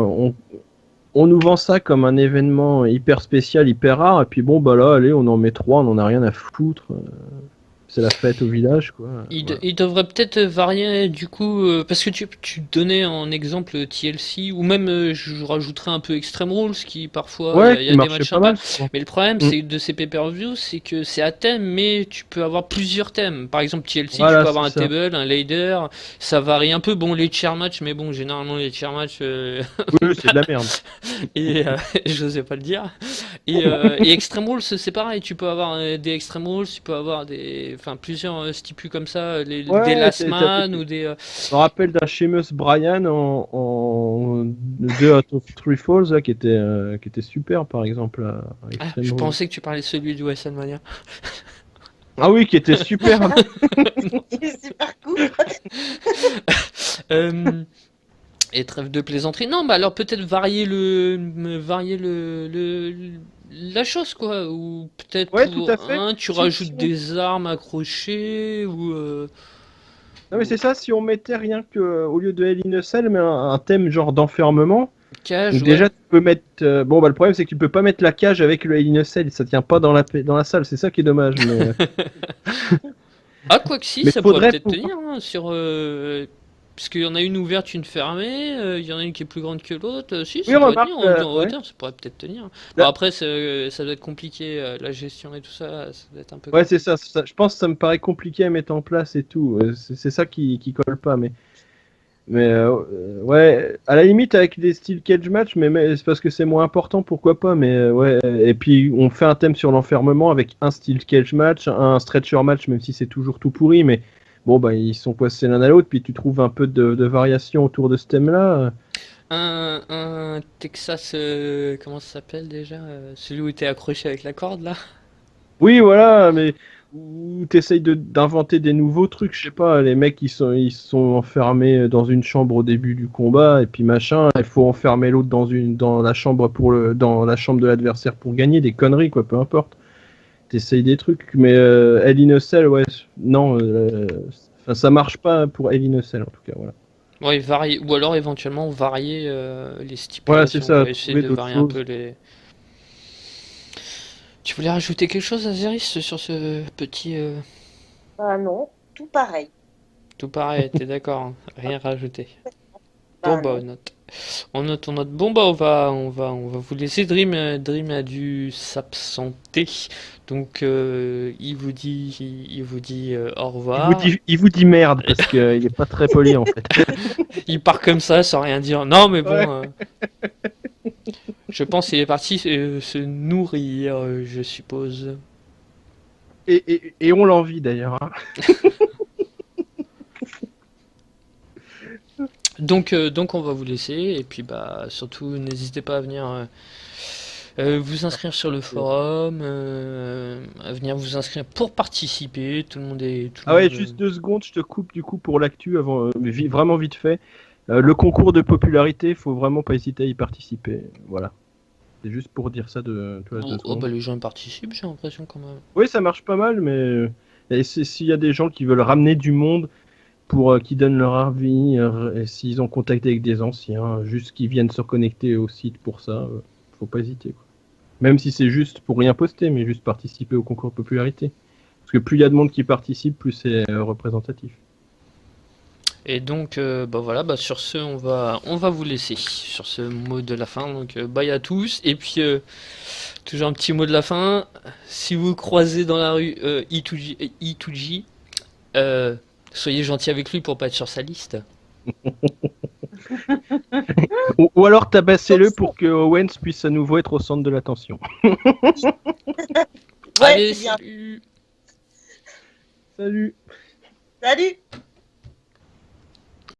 on nous vend ça comme un événement hyper spécial, hyper rare, et puis bon, bah là, allez, on en met 3, on en a rien à foutre. C'est la fête au village, quoi. Voilà. Il devrait peut-être varier du coup, parce que tu donnais en exemple TLC, ou même je rajouterais un peu Extreme Rules, qui parfois Ouais, il y qui a des marchait matchs pas sympas. mal. souvent. Mais le problème Mm. c'est de ces pay-per-views, c'est que c'est à thème, mais tu peux avoir plusieurs thèmes. Par exemple TLC, Voilà, tu peux avoir un c'est ça. table, un ladder, ça varie un peu. Bon, les chair match, mais bon, généralement les chair match, Oui, c'est de la merde. et j'osais pas le dire. Et Extreme Rules, c'est pareil, tu peux avoir des Extreme Rules, tu peux avoir enfin plusieurs stipus comme ça, des Ouais, Last Man ou des. Je me rappelle d'un Sheamus Bryan en 2 out of 3 Falls là, qui était super par exemple à Ah, Extreme je Rules. pensais que tu parlais de celui du WrestleMania. Ah oui, qui était super. C'est super cool. Euh, et trêve de plaisanterie. Non, bah alors peut-être la chose quoi, ou peut-être Ouais, tout pour à fait. un, tu Si- rajoutes si on- des armes accrochées ou. Non mais c'est ça, si on mettait rien que au lieu de Hell in a Cell, mais un thème genre d'enfermement. Cage, Donc ouais. déjà tu peux mettre bon bah le problème c'est que tu peux pas mettre la cage avec le Hell in a Cell, ça tient pas dans la salle, c'est ça qui est dommage. Mais, Ah, quoi que si, mais ça pourrait faudrait peut-être pouvoir- tenir hein, sur. Parce qu'il y en a une ouverte, une fermée, il y en a une qui est plus grande que l'autre. Si, Oui, ça pourrait remarque, tenir en ouais. hauteur, ça pourrait peut-être tenir. Là- Bon, après, ça doit être compliqué, la gestion et tout ça, ça doit être un peu. Ouais, c'est ça, je pense que ça me paraît compliqué à mettre en place et tout. C'est ça qui colle pas. Mais Mais ouais, à la limite avec des styles cage match, mais c'est parce que c'est moins important, pourquoi pas. Mais ouais, et puis on fait un thème sur l'enfermement avec un style cage match, un stretcher match, même si c'est toujours tout pourri. Mais bon, bah ils sont passés l'un à l'autre, puis tu trouves un peu de variation autour de ce thème-là. Un Texas, comment ça s'appelle déjà? Celui où t'es accroché avec la corde là? Oui, voilà, mais où t'essayes d'inventer des nouveaux trucs, je sais pas, les mecs ils sont enfermés dans une chambre au début du combat et puis machin, il faut enfermer l'autre dans la chambre dans la chambre de l'adversaire pour gagner des conneries quoi, peu importe. T'essayes des trucs, mais Hell in a Cell, ouais, non, enfin, ça marche pas pour Hell in a Cell en tout cas, voilà. Ouais, varier, ou alors éventuellement varier les Voilà, c'est stipulations, ça, quoi, essayer trouver de d'autres varier un peu choses. les. Tu voulais rajouter quelque chose, Azeris, sur ce petit. Bah non, tout pareil. Tout pareil, t'es d'accord, hein, rien rajouter. Bon Bah bah non. on note. On note. Bon bah on va vous laisser. Dream a dû s'absenter. Donc il vous dit au revoir. Il vous dit merde parce qu'il est pas très poli en fait. Il part comme ça sans rien dire. Non mais Ouais. bon, je pense qu'il est parti se nourrir, je suppose. Et on l'envie d'ailleurs, hein. Donc on va vous laisser et puis bah surtout n'hésitez pas à venir vous inscrire sur le forum, à venir vous inscrire pour participer. Tout le monde est tout Ah le ouais, monde. juste 2 secondes, je te coupe du coup pour l'actu avant, mais vraiment vite fait. Le concours de popularité, faut vraiment pas hésiter à y participer. Voilà. C'est juste pour dire ça de, tu vois, Oh, deux oh, bah secondes. les gens participent, j'ai l'impression quand même. Oui, ça marche pas mal, mais et s'il y a des gens qui veulent ramener du monde pour qui donnent leur avis, et s'ils ont contacté avec des anciens, juste qu'ils viennent se reconnecter au site pour ça, faut pas hésiter, quoi. Même si c'est juste pour rien poster, mais juste participer au concours de popularité. Parce que plus il y a de monde qui participe, plus c'est représentatif. Et donc bah voilà, bah sur ce on va vous laisser sur ce mot de la fin. Donc bye à tous et puis toujours un petit mot de la fin. Si vous croisez dans la rue E2G, soyez gentil avec lui pour pas être sur sa liste. Ou alors tabassez-le pour que Owens puisse à nouveau être au centre de l'attention. Ouais, Allez, c'est bien. salut! Salut! Salut!